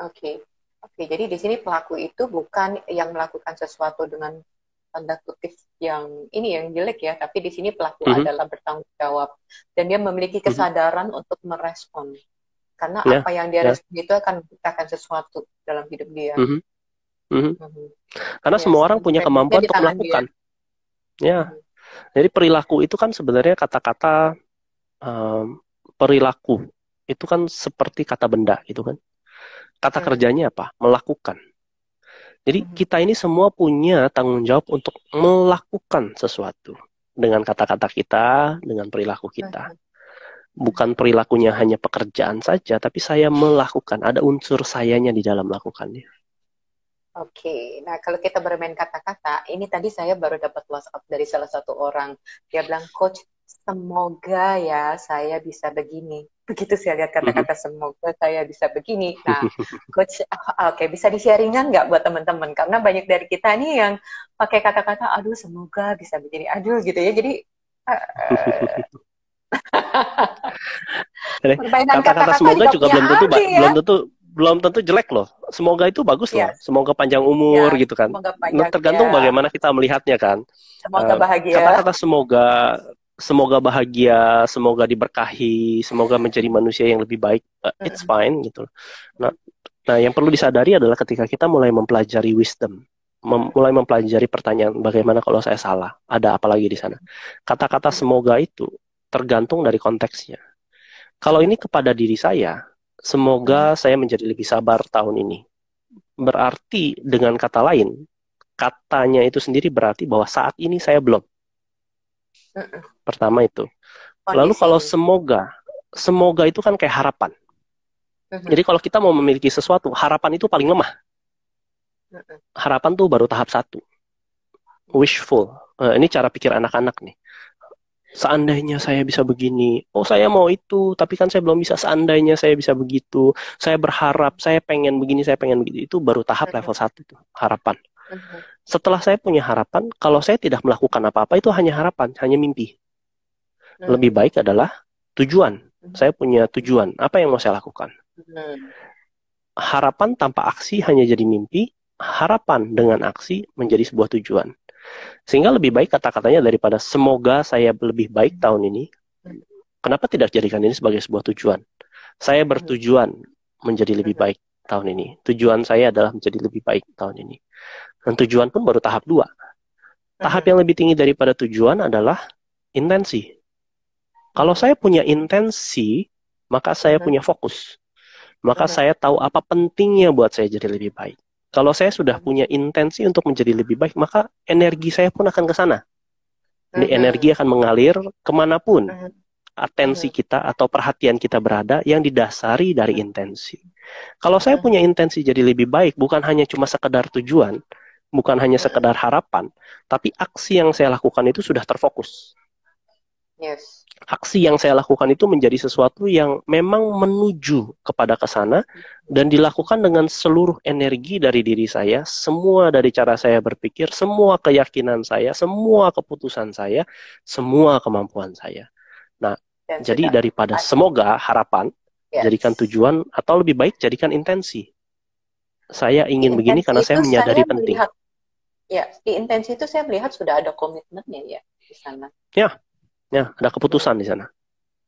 Oke. Oke, jadi di sini pelaku itu bukan yang melakukan sesuatu dengan tanda kutip yang ini yang jelek ya, tapi di sini pelaku adalah bertanggung jawab dan dia memiliki kesadaran untuk merespon. Karena apa yang dia respon itu akan menciptakan sesuatu dalam hidup dia. Karena semua orang punya kemampuan untuk melakukan. Ya. Jadi perilaku itu kan sebenarnya kata-kata perilaku itu kan seperti kata benda gitu kan. Kata kerjanya apa? Melakukan. Jadi kita ini semua punya tanggung jawab untuk melakukan sesuatu dengan kata-kata kita, dengan perilaku kita. Bukan perilakunya hanya pekerjaan saja, tapi saya melakukan. Ada unsur sayanya di dalam melakukannya. Oke, nah kalau kita bermain kata-kata, ini tadi saya baru dapat WhatsApp dari salah satu orang. Dia bilang, Coach, semoga ya saya bisa begini. Begitu saya lihat kata-kata semoga saya bisa begini. Nah, Coach, oke, bisa di-sharingan nggak buat teman-teman? Karena banyak dari kita nih yang pakai kata-kata, aduh semoga bisa begini, aduh gitu ya. Jadi, kata-kata semoga juga belum tentu jelek loh. Semoga itu bagus loh. Semoga panjang umur gitu kan. Tergantung bagaimana kita melihatnya kan. Semoga bahagia. Kata-kata semoga bahagia, semoga diberkahi, semoga menjadi manusia yang lebih baik. It's fine gitu. Nah, yang perlu disadari adalah ketika kita mulai mempelajari wisdom, mulai mempelajari pertanyaan bagaimana kalau saya salah, ada apa lagi di sana. Kata-kata semoga itu tergantung dari konteksnya. Kalau ini kepada diri saya, semoga saya menjadi lebih sabar tahun ini. Berarti dengan kata lain, katanya itu sendiri berarti bahwa saat ini saya belum. Pertama itu. Lalu kalau semoga itu kan kayak harapan. Jadi kalau kita mau memiliki sesuatu, harapan itu paling lemah. Harapan tuh baru tahap 1. Wishful. Ini cara pikir anak-anak nih. Seandainya saya bisa begini, oh saya mau itu, tapi kan saya belum bisa. Seandainya saya bisa begitu, saya berharap, saya pengen begini, saya pengen begitu. Itu baru tahap level 1 itu, harapan. Setelah saya punya harapan, kalau saya tidak melakukan apa-apa, itu hanya harapan, hanya mimpi. Lebih baik adalah tujuan. Saya punya tujuan, apa yang mau saya lakukan? Harapan tanpa aksi hanya jadi mimpi, harapan dengan aksi menjadi sebuah tujuan. Sehingga lebih baik kata-katanya daripada semoga saya lebih baik tahun ini. Kenapa tidak jadikan ini sebagai sebuah tujuan? Saya bertujuan menjadi lebih baik tahun ini. Tujuan saya adalah menjadi lebih baik tahun ini. Dan tujuan pun baru tahap 2. Tahap yang lebih tinggi daripada tujuan adalah intensi. Kalau saya punya intensi, maka saya punya fokus. Maka saya tahu apa pentingnya buat saya jadi lebih baik. Kalau saya sudah punya intensi untuk menjadi lebih baik, maka energi saya pun akan ke sana. Energi akan mengalir kemanapun atensi kita atau perhatian kita berada yang didasari dari intensi. Kalau saya punya intensi jadi lebih baik, bukan hanya cuma sekedar tujuan, bukan hanya sekedar harapan, tapi aksi yang saya lakukan itu sudah terfokus. Aksi yang saya lakukan itu menjadi sesuatu yang memang menuju kepada kesana dan dilakukan dengan seluruh energi dari diri saya, semua dari cara saya berpikir, semua keyakinan saya, semua keputusan saya, semua kemampuan saya. Nah, jadi daripada semoga harapan, jadikan tujuan, atau lebih baik jadikan intensi. Saya ingin begini karena saya menyadari penting. Di intensi itu saya melihat sudah ada komitmennya ya di sana. Ya, ada keputusan di sana.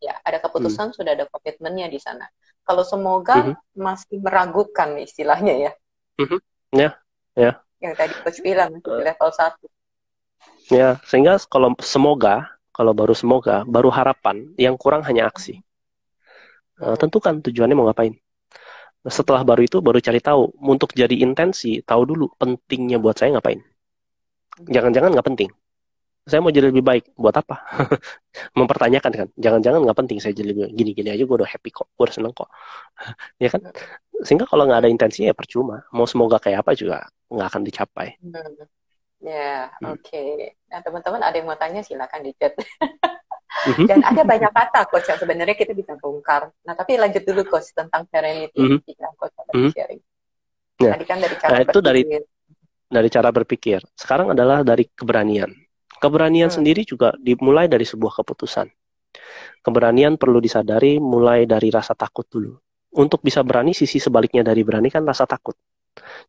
Ya, ada keputusan, sudah ada komitmennya di sana. Kalau semoga masih meragukan istilahnya ya. Ya. Yang tadi Coach bilang, level 1. Ya, sehingga kalau baru semoga, baru harapan, yang kurang hanya aksi. Tentukan tujuannya mau ngapain. Setelah baru itu, baru cari tahu. Untuk jadi intensi, tahu dulu pentingnya buat saya ngapain. Jangan-jangan nggak penting. Saya mau jadi lebih baik, buat apa? Mempertanyakan kan, jangan-jangan nggak penting saya jadi lebih gini-gini aja, gue udah happy kok, gue udah seneng kok. Ya kan? Sehingga kalau nggak ada intensinya ya percuma. Mau semoga kayak apa juga nggak akan dicapai. Ya, Hmm. oke. Nah, teman-teman ada yang mau tanya silakan di chat. Mhm, Dan ada banyak kata coach yang sebenarnya kita bisa bongkar. Nah, tapi lanjut dulu coach tentang serenity yang mhm, pikiran coach tadi mhm. sharing. Ya, Tadi kan dari nah cara itu dari berpikir. cara berpikir. Sekarang adalah dari keberanian. Keberanian Hmm. sendiri juga dimulai dari sebuah keputusan. Keberanian perlu disadari mulai dari rasa takut dulu. Untuk bisa berani, sisi sebaliknya dari berani kan rasa takut.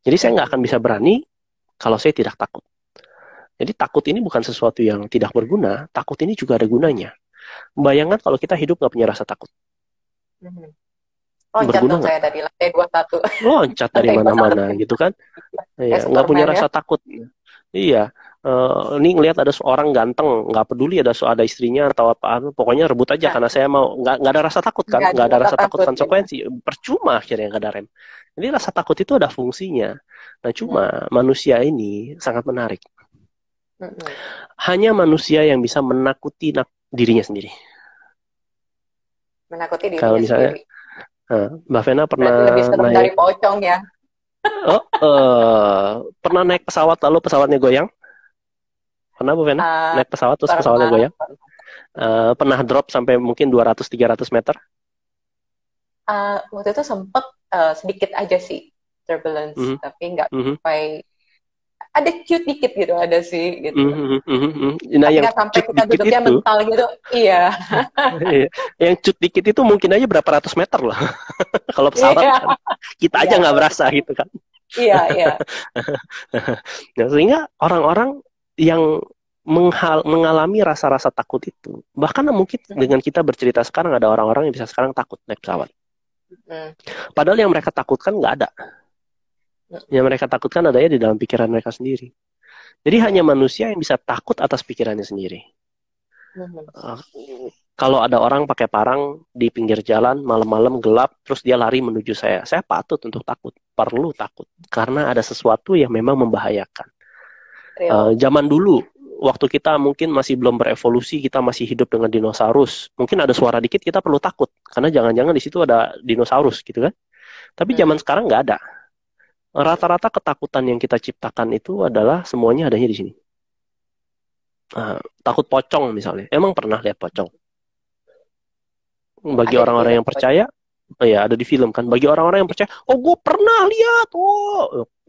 Jadi saya nggak Hmm. akan bisa berani kalau saya tidak takut. Jadi takut ini bukan sesuatu yang tidak berguna, takut ini juga ada gunanya. Bayangkan kalau kita hidup nggak punya rasa takut. Hmm. Loncat Berguna dong nggak? saya dari lantai 21. Loncat dari Lantai 21. mana-mana gitu kan. Kayak Iya, nggak punya Superman ya. rasa takut. Iya, ini ngelihat ada seorang ganteng, nggak peduli ada istrinya atau apa, pokoknya rebut aja Nah, karena saya mau, nggak ada rasa takut kan, nggak ada nggak ada rasa rasa takut takut ya. konsekuensi, percuma akhirnya nggak ada rem. Jadi rasa takut itu ada fungsinya. Nah, cuma Hmm. manusia ini sangat menarik. Hmm. Hanya manusia yang bisa menakuti dirinya sendiri. Menakuti Kalau dirinya misalnya, sendiri. Mbak Vena pernah Berarti lebih serem naik, dari pocong ya. oh, pernah naik pesawat lalu pesawatnya goyang? Pernah Bu Vena? Uh, Naik pesawat terus pesawatnya pernah, goyang? pernah. Pernah drop sampai mungkin 200-300 meter? Waktu itu sempet sedikit aja sih turbulence, Mhm, tapi nggak mhm, sampai ada cute dikit gitu ada sih gitu. mhm, mhm, mhm, mhm. Nah, Tapi yang nggak sampai cut kita dikit duduknya itu, mental gitu. Iya, iya, yang cut dikit itu mungkin aja berapa ratus meter loh. Kalau pesawat iya, kan, kita iya. aja nggak Kalau berasa kita, gitu kan. iya, iya. Nah, sehingga orang-orang yang mengalami rasa-rasa takut itu, bahkan mungkin Hmm, dengan kita bercerita sekarang ada orang-orang yang bisa sekarang takut naik pesawat. hmm, Padahal yang mereka takutkan nggak ada. Yang hmm. mereka takutkan adanya di dalam pikiran mereka sendiri. Jadi hanya Iya. manusia yang bisa takut atas pikirannya sendiri. Hmm, Uh, Kalau ada orang pakai parang di pinggir jalan malam-malam gelap, terus dia lari menuju saya patut untuk takut, perlu takut, karena ada sesuatu yang memang membahayakan. real. Zaman dulu, waktu kita mungkin masih belum berevolusi, kita masih hidup dengan dinosaurus, mungkin ada suara dikit kita perlu takut, karena jangan-jangan di situ ada dinosaurus gitu kan. Tapi zaman Hmm, sekarang nggak ada. hmm. Rata-rata ketakutan yang kita ciptakan itu adalah semuanya adanya di sini. Takut pocong misalnya. Emang pernah lihat pocong? Bagi Ada di orang-orang film. yang percaya, ya ada di film kan. Bagi orang-orang yang percaya, oh gue pernah lihat,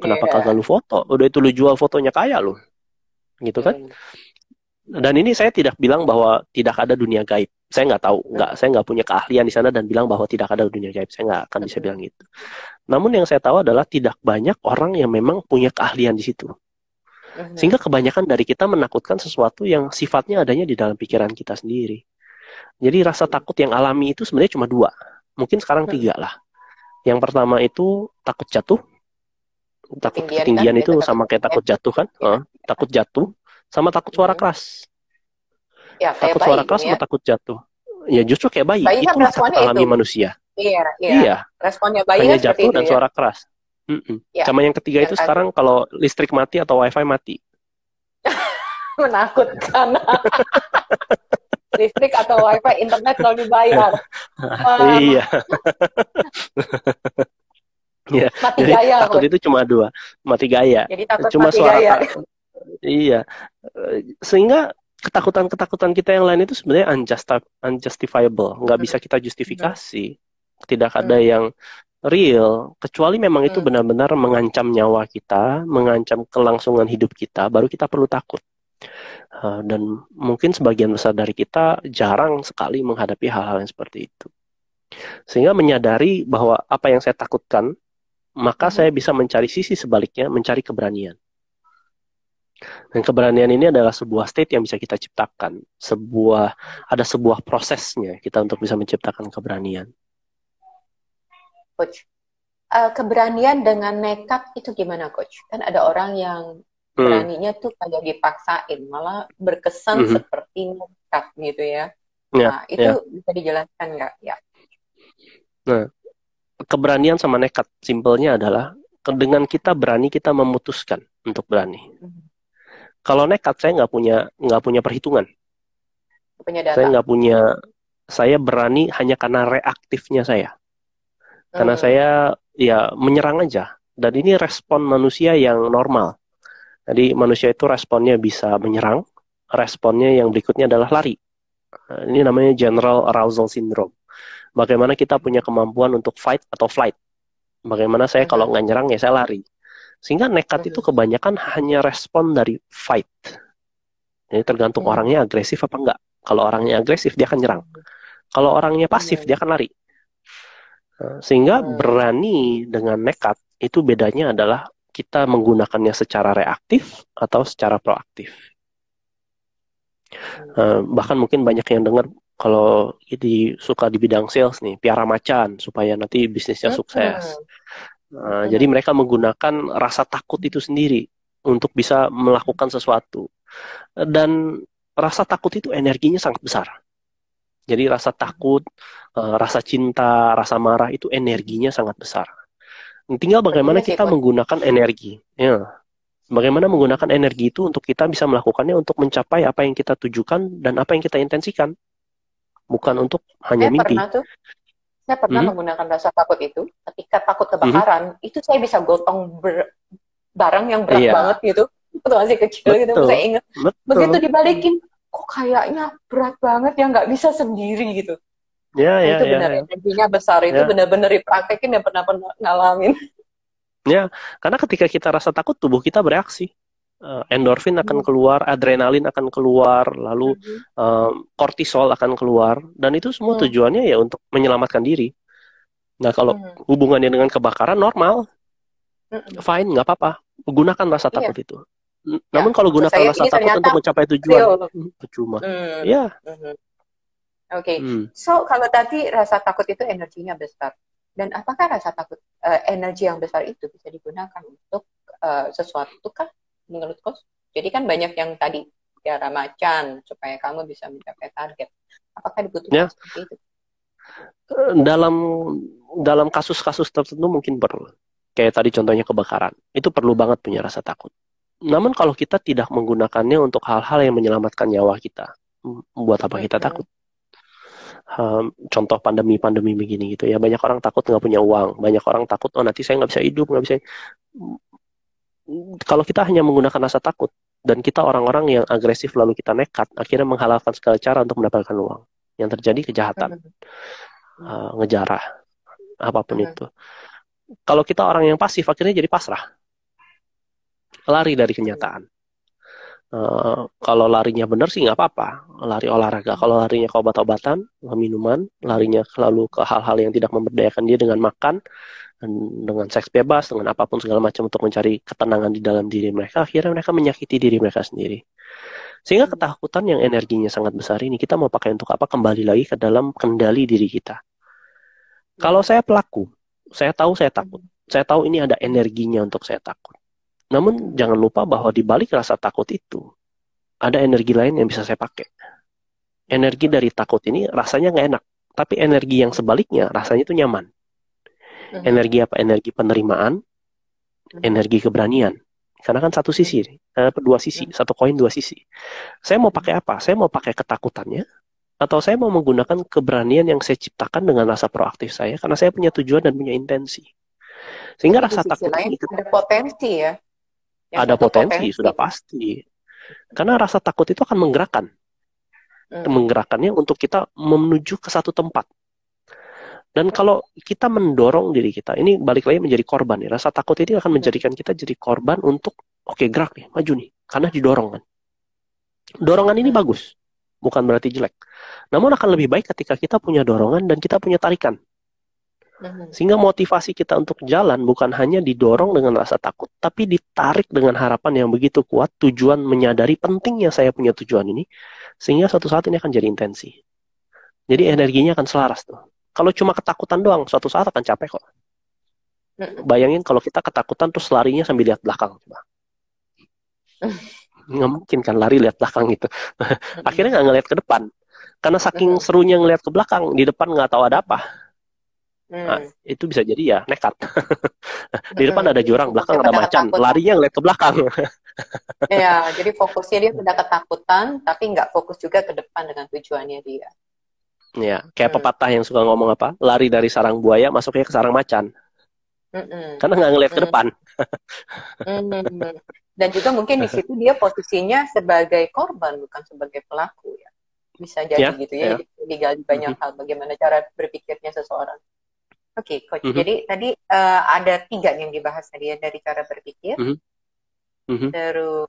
kenapa kagak Iya. lu foto? Udah itu lu jual fotonya kaya lu, gitu kan? Hmm, Dan ini saya tidak bilang bahwa tidak ada dunia gaib. Saya nggak tahu, hmm, saya nggak punya keahlian di sana dan bilang bahwa tidak ada dunia gaib. Saya nggak akan bisa hmm, bilang gitu. Namun yang saya tahu adalah tidak banyak orang yang memang punya keahlian di situ. hmm, Sehingga kebanyakan dari kita menakutkan sesuatu yang sifatnya adanya di dalam pikiran kita sendiri. Jadi rasa hmm, takut yang alami itu sebenarnya cuma dua. Mungkin sekarang hmm. tiga lah. Yang pertama itu takut jatuh. Takut Ketinggian kan, ketinggian biasa itu takut sama kayak ketinggian. takut jatuh kan. Ya. Takut jatuh. Sama takut suara Hmm. keras. Ya, kayak Takut bayi suara dong keras ya. sama takut jatuh. Ya justru kayak bayi. Bayi kan Itulah takut responnya itu. alami manusia. Iya, iya. Iya. Responnya bayi Hanya kan seperti jatuh itu dan ya. suara keras. Mm-mm. Ya, Sama yang ketiga biar itu kaget. sekarang kalau listrik mati atau wifi mati. Menakutkan. Listrik atau wifi, internet selalu dibayar. Um, Iya. Ya, Mati jadi gaya, takut Coach. itu cuma dua, mati gaya. Jadi takut Cuma mati suara gaya. iya. Sehingga ketakutan-ketakutan kita yang lain itu sebenarnya unjustifiable, nggak bisa kita Hmm, justifikasi. Tidak ada hmm, yang real, kecuali memang itu hmm, benar-benar mengancam nyawa kita, mengancam kelangsungan hidup kita, baru kita perlu takut. Dan mungkin sebagian besar dari kita jarang sekali menghadapi hal-hal yang seperti itu. Sehingga menyadari bahwa apa yang saya takutkan, maka hmm. saya bisa mencari sisi sebaliknya, mencari keberanian. Dan keberanian ini adalah sebuah state yang bisa kita ciptakan. Ada sebuah prosesnya kita untuk bisa menciptakan keberanian. Coach. Keberanian dengan nekat itu gimana, Coach? Kan ada orang yang Hmm. beraninya tuh kayak dipaksain, malah berkesan Mhm. seperti nekat gitu ya. Ya, Nah, itu ya. bisa dijelaskan nggak? Ya. Nah, keberanian sama nekat, simpelnya adalah dengan kita berani kita memutuskan untuk berani. Hmm. Kalau nekat saya nggak punya perhitungan. Punya Saya data. nggak punya, saya berani hanya karena reaktifnya saya. Karena Hmm. saya ya menyerang aja. Dan ini respon manusia yang normal. Jadi manusia itu responnya bisa menyerang, responnya yang berikutnya adalah lari. Ini namanya General Arousal Syndrome. Bagaimana kita punya kemampuan untuk fight atau flight. Bagaimana saya kalau nggak nyerang ya saya lari. Sehingga nekat itu kebanyakan hanya respon dari fight. Jadi tergantung orangnya agresif apa enggak. Kalau orangnya agresif dia akan nyerang. Kalau orangnya pasif dia akan lari. Sehingga berani dengan nekat itu bedanya adalah kita menggunakannya secara reaktif atau secara proaktif. Bahkan mungkin banyak yang dengar kalau suka di bidang sales nih, piara macan supaya nanti bisnisnya sukses. Jadi mereka menggunakan rasa takut itu sendiri untuk bisa melakukan sesuatu. Dan rasa takut itu energinya sangat besar. Jadi rasa takut, rasa cinta, rasa marah itu energinya sangat besar. Tinggal bagaimana kita menggunakan energi. Ya. Bagaimana menggunakan energi itu untuk kita bisa melakukannya untuk mencapai apa yang kita tujukan dan apa yang kita intensikan. Bukan untuk hanya mimpi. Saya pernah menggunakan rasa takut itu. Ketika takut kebakaran, itu saya bisa gotong barang yang berat banget gitu. Waktu masih kecil gitu, saya ingat. Begitu dibalikin, kok kayaknya berat banget ya, nggak bisa sendiri gitu. Itu benar energinya besar, itu benar-benar dipraktekin dan pernah ngalamin. Ya, karena ketika kita rasa takut, tubuh kita bereaksi. Endorfin akan keluar, adrenalin akan keluar, lalu kortisol akan keluar, dan itu semua tujuannya ya untuk menyelamatkan diri. Nah, kalau hubungannya dengan kebakaran normal, fine, nggak apa-apa, gunakan rasa takut itu. Namun kalau gunakan rasa takut untuk mencapai tujuan, percuma. Ya. Oke. So kalau tadi rasa takut itu energinya besar. Dan apakah rasa takut, energi yang besar itu bisa digunakan untuk sesuatu kah menurut Coach? Jadi kan banyak yang tadi piara macan supaya kamu bisa mencapai target. Apakah dibutuhkan seperti itu? Dalam kasus-kasus tertentu mungkin perlu. Kayak tadi contohnya kebakaran. Itu perlu banget punya rasa takut. Namun kalau kita tidak menggunakannya untuk hal-hal yang menyelamatkan nyawa kita, buat apa kita takut? Contoh pandemi begini gitu ya, banyak orang takut nggak punya uang, banyak orang takut nanti saya nggak bisa hidup, nggak bisa. Kalau kita hanya menggunakan rasa takut dan kita orang-orang yang agresif lalu kita nekat, akhirnya menghalalkan segala cara untuk mendapatkan uang, yang terjadi kejahatan, ngejarah, apapun itu. Kalau kita orang yang pasif, akhirnya jadi pasrah, lari dari kenyataan. Kalau larinya benar sih nggak apa-apa, lari olahraga. Kalau larinya ke obat-obatan, minuman, larinya selalu ke hal-hal yang tidak memberdayakan dia dengan makan, dengan seks bebas, dengan apapun segala macam untuk mencari ketenangan di dalam diri mereka, akhirnya mereka menyakiti diri mereka sendiri. Sehingga ketakutan yang energinya sangat besar ini, kita mau pakai untuk apa? Kembali lagi ke dalam kendali diri kita. Kalau saya pelaku, saya tahu saya takut. Saya tahu ini ada energinya untuk saya takut. Namun jangan lupa bahwa di balik rasa takut itu ada energi lain yang bisa saya pakai. Energi dari takut ini rasanya nggak enak, tapi energi yang sebaliknya rasanya itu nyaman. Energi apa? Energi penerimaan, energi keberanian. Karena kan satu sisi, dua sisi, satu koin dua sisi. Saya mau pakai apa? Saya mau pakai ketakutannya, atau saya mau menggunakan keberanian yang saya ciptakan dengan rasa proaktif saya, karena saya punya tujuan dan punya intensi. Sehingga rasa takut ini ada potensi ya. Ada potensi, sudah pasti. Karena rasa takut itu akan menggerakkan. Menggerakkannya untuk kita menuju ke satu tempat. Dan kalau kita mendorong diri kita, ini balik lagi menjadi korban ya. Rasa takut ini akan menjadikan kita jadi korban untuk, oke, gerak nih, maju nih. Karena didorong kan. Dorongan ini bagus. Bukan berarti jelek. Namun akan lebih baik ketika kita punya dorongan dan kita punya tarikan. Sehingga motivasi kita untuk jalan bukan hanya didorong dengan rasa takut, tapi ditarik dengan harapan yang begitu kuat, tujuan menyadari pentingnya saya punya tujuan ini, sehingga suatu saat ini akan jadi intensi. Jadi energinya akan selaras tuh. Kalau cuma ketakutan doang, suatu saat akan capek kok. Bayangin kalau kita ketakutan terus larinya sambil lihat belakang. Nggak mungkin kan lari lihat belakang gitu. Akhirnya nggak ngeliat ke depan. Karena saking serunya ngeliat ke belakang, di depan nggak tahu ada apa. Nah, itu bisa jadi ya nekat. Di depan ada jurang, belakang ada macan, larinya ngeliat ke belakang. Ya, jadi fokusnya dia pada ketakutan, tapi nggak fokus juga ke depan dengan tujuannya dia. Ya, kayak pepatah yang suka ngomong apa? Lari dari sarang buaya, masuknya ke sarang macan. Mm-mm. karena nggak ngeliat ke Mm. depan. Mm. Dan juga mungkin di situ dia posisinya sebagai korban bukan sebagai pelaku ya. Bisa jadi Ya, gitu ya. ya. Jadi digali banyak Mhm, hal bagaimana cara berpikirnya seseorang. Oke, Coach. mhm, Jadi tadi ada tiga yang dibahas tadi ya, dari cara berpikir, mhm, mhm. terus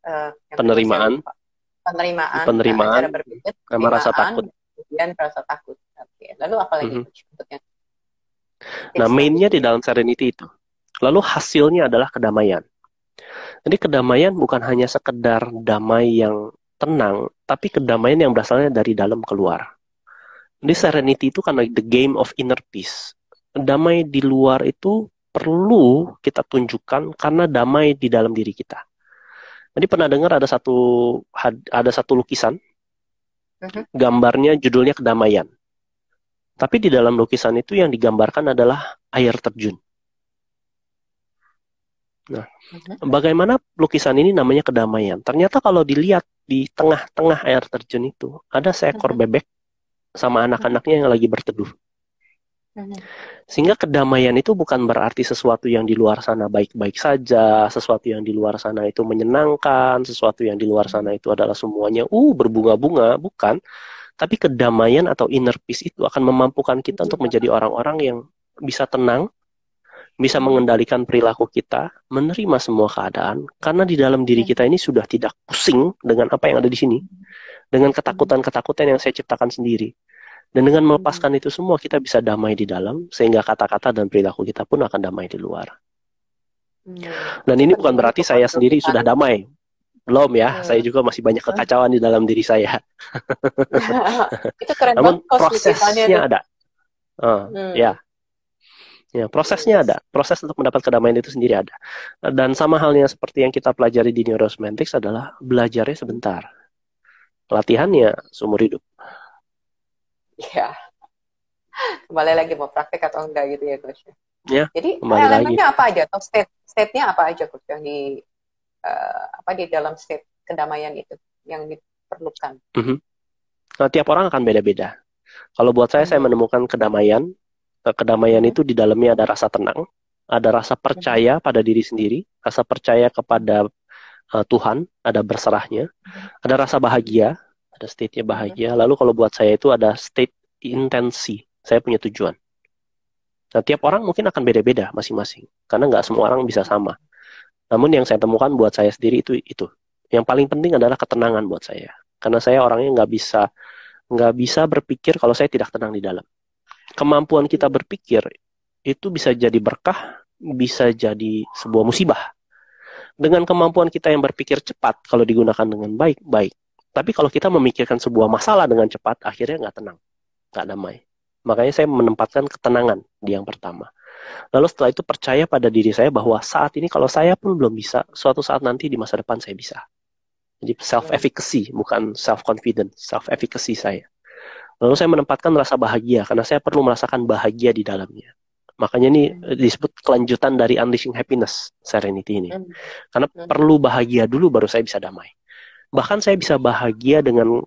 yang kedua saya Penerimaan, lupa. Penerimaan, penerimaan, cara berpikir, sama rasa takut. penerimaan, kemudian rasa takut. Oke. Lalu apa lagi, Mhm. Coach, untuk yang Nah, tips mainnya di selanjutnya? dalam Serenity itu. Lalu hasilnya adalah kedamaian. Jadi kedamaian bukan hanya sekedar damai yang tenang, tapi kedamaian yang berasalnya dari dalam keluar. Jadi Serenity itu karena the game of inner peace. Damai di luar itu perlu kita tunjukkan karena damai di dalam diri kita. Jadi pernah dengar ada satu lukisan, Mhm. gambarnya judulnya kedamaian. Tapi di dalam lukisan itu yang digambarkan adalah air terjun. Nah, Mhm. bagaimana lukisan ini namanya kedamaian? Ternyata kalau dilihat di tengah-tengah air terjun itu, ada seekor Mhm. bebek sama Mhm. anak-anaknya yang lagi berteduh. Mhm. Sehingga kedamaian itu bukan berarti sesuatu yang di luar sana baik-baik saja, sesuatu yang di luar sana itu menyenangkan, sesuatu yang di luar sana itu adalah semuanya berbunga-bunga, bukan. Tapi kedamaian atau inner peace itu akan memampukan kita untuk menjadi orang-orang yang bisa tenang, bisa Mhm. mengendalikan perilaku kita, menerima semua keadaan, karena di dalam diri kita ini sudah tidak pusing dengan apa yang ada di sini, dengan Mhm. ketakutan-ketakutan yang saya ciptakan sendiri. Dan dengan Mhm. melepaskan itu semua, kita bisa damai di dalam, sehingga kata-kata dan perilaku kita pun akan damai di luar. Dan Itu ini bukan penting berarti untuk saya kontrol sendiri kita. sudah damai. Belum ya, saya Hmm. juga masih banyak kekacauan di dalam diri saya. Itu keren Namun banget kos lukisannya prosesnya tuh. ada. Hmm. Ya, ya, prosesnya ada. Yes. Proses untuk mendapat kedamaian itu sendiri ada. Dan sama halnya seperti yang kita pelajari di Neurosemantics adalah belajarnya sebentar. Latihannya Hmm. seumur hidup. Ya, kembali lagi mau praktek atau enggak gitu ya, Coach. Ya, Jadi kembali lagi. elemennya apa aja atau state-nya apa aja, Coach, yang apa di dalam state kedamaian itu yang diperlukan. Mhm. Nah, tiap orang akan beda-beda. Kalau buat saya Mhm. menemukan kedamaian. Kedamaian Mhm. itu di dalamnya ada rasa tenang, ada rasa Mhm. percaya pada diri sendiri, rasa percaya kepada Tuhan, ada berserahnya, ada rasa Mhm. bahagia, ada state-nya Mhm. bahagia. Lalu kalau buat saya itu ada state intensi, saya punya tujuan. Nah, tiap orang mungkin akan beda-beda masing-masing, karena nggak semua orang bisa sama. Namun yang saya temukan buat saya sendiri itu. Yang paling penting adalah ketenangan buat saya. Karena saya orangnya nggak bisa berpikir kalau saya tidak tenang di dalam. Kemampuan kita berpikir itu bisa jadi berkah, bisa jadi sebuah musibah. Dengan kemampuan kita yang berpikir cepat, kalau digunakan dengan baik, baik. Tapi kalau kita memikirkan sebuah masalah dengan cepat, akhirnya nggak tenang, nggak damai. Makanya saya menempatkan ketenangan di yang pertama. Lalu setelah itu percaya pada diri saya bahwa saat ini kalau saya pun belum bisa, suatu saat nanti di masa depan saya bisa. Jadi Mhm. self-efficacy, bukan self-confidence, self-efficacy saya. Lalu saya menempatkan rasa bahagia, karena saya perlu merasakan bahagia di dalamnya. Makanya ini Mhm. disebut kelanjutan dari Unleashing Happiness, Serenity ini. Mhm. Karena Mhm. perlu bahagia dulu baru saya bisa damai. Bahkan saya bisa bahagia dengan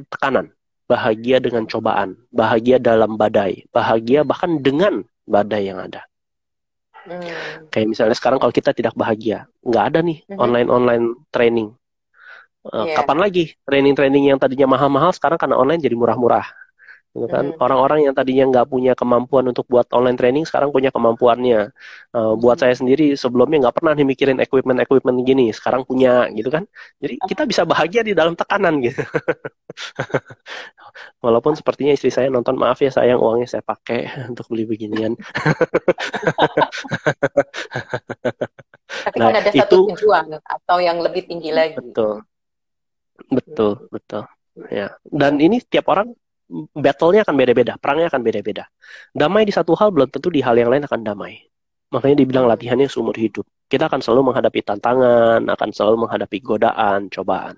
tekanan, bahagia dengan Mhm. cobaan, bahagia dalam badai, bahagia bahkan dengan badai yang ada. Mhm. Kayak misalnya sekarang kalau kita tidak bahagia, nggak ada nih Mhm. online-online training. Kapan Iya. lagi training-training yang tadinya mahal-mahal sekarang karena online jadi murah-murah? Gitu kan. Mhm. Orang-orang yang tadinya nggak punya kemampuan untuk buat online training sekarang punya kemampuannya. Buat saya Mhm. sendiri sebelumnya nggak pernah nih mikirin equipment gini, sekarang punya gitu kan. Jadi kita bisa bahagia di dalam tekanan gitu. Walaupun sepertinya istri saya nonton, maaf ya sayang, uangnya saya pakai untuk beli beginian. Tapi Nah kan ada satu itu tujuan atau yang lebih tinggi lagi. betul, betul, Mhm. betul. Ya. Dan Iya. ini tiap orang battle-nya akan beda-beda, perangnya akan beda-beda. Damai di satu hal belum tentu di hal yang lain akan damai. Makanya dibilang Mhm. latihannya seumur hidup. Kita akan selalu menghadapi tantangan, akan selalu menghadapi godaan, cobaan.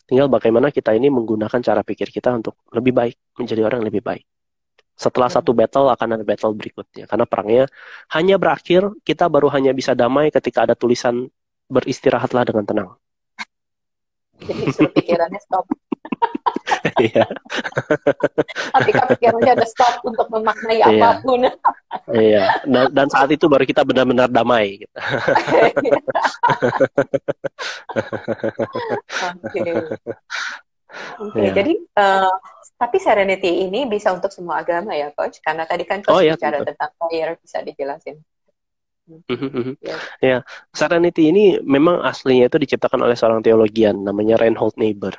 Tinggal bagaimana kita ini menggunakan cara pikir kita untuk lebih baik, menjadi orang yang lebih baik. Setelah satu Mhm. battle akan ada battle berikutnya. Karena perangnya hanya berakhir, kita baru hanya bisa damai ketika ada tulisan beristirahatlah dengan tenang. Jadi suruh pikirannya stop. Iya, Ketika pikirannya ada stop untuk memaknai iya, apapun. iya. Dan saat itu baru kita benar-benar damai gitu. Oke. Oke, Iya. jadi tapi Serenity ini bisa untuk semua agama ya, Coach? Karena tadi kan Oh Coach ya, bicara tentu. tentang fire, bisa dijelasin. Mhm, mhm. Yes. Ya, Serenity ini memang aslinya itu diciptakan oleh seorang teologian namanya Reinhold Niebuhr.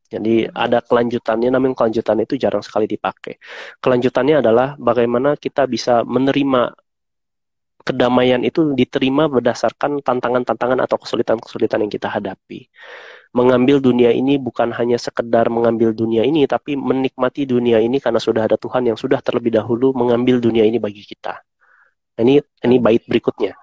Jadi Mhm. ada kelanjutannya, namun kelanjutan itu jarang sekali dipakai. Kelanjutannya adalah bagaimana kita bisa menerima kedamaian itu diterima berdasarkan tantangan-tantangan atau kesulitan-kesulitan yang kita hadapi. Mengambil dunia ini bukan hanya sekedar mengambil dunia ini, tapi menikmati dunia ini karena sudah ada Tuhan yang sudah terlebih dahulu mengambil dunia ini bagi kita. Ini Mhm. bait berikutnya.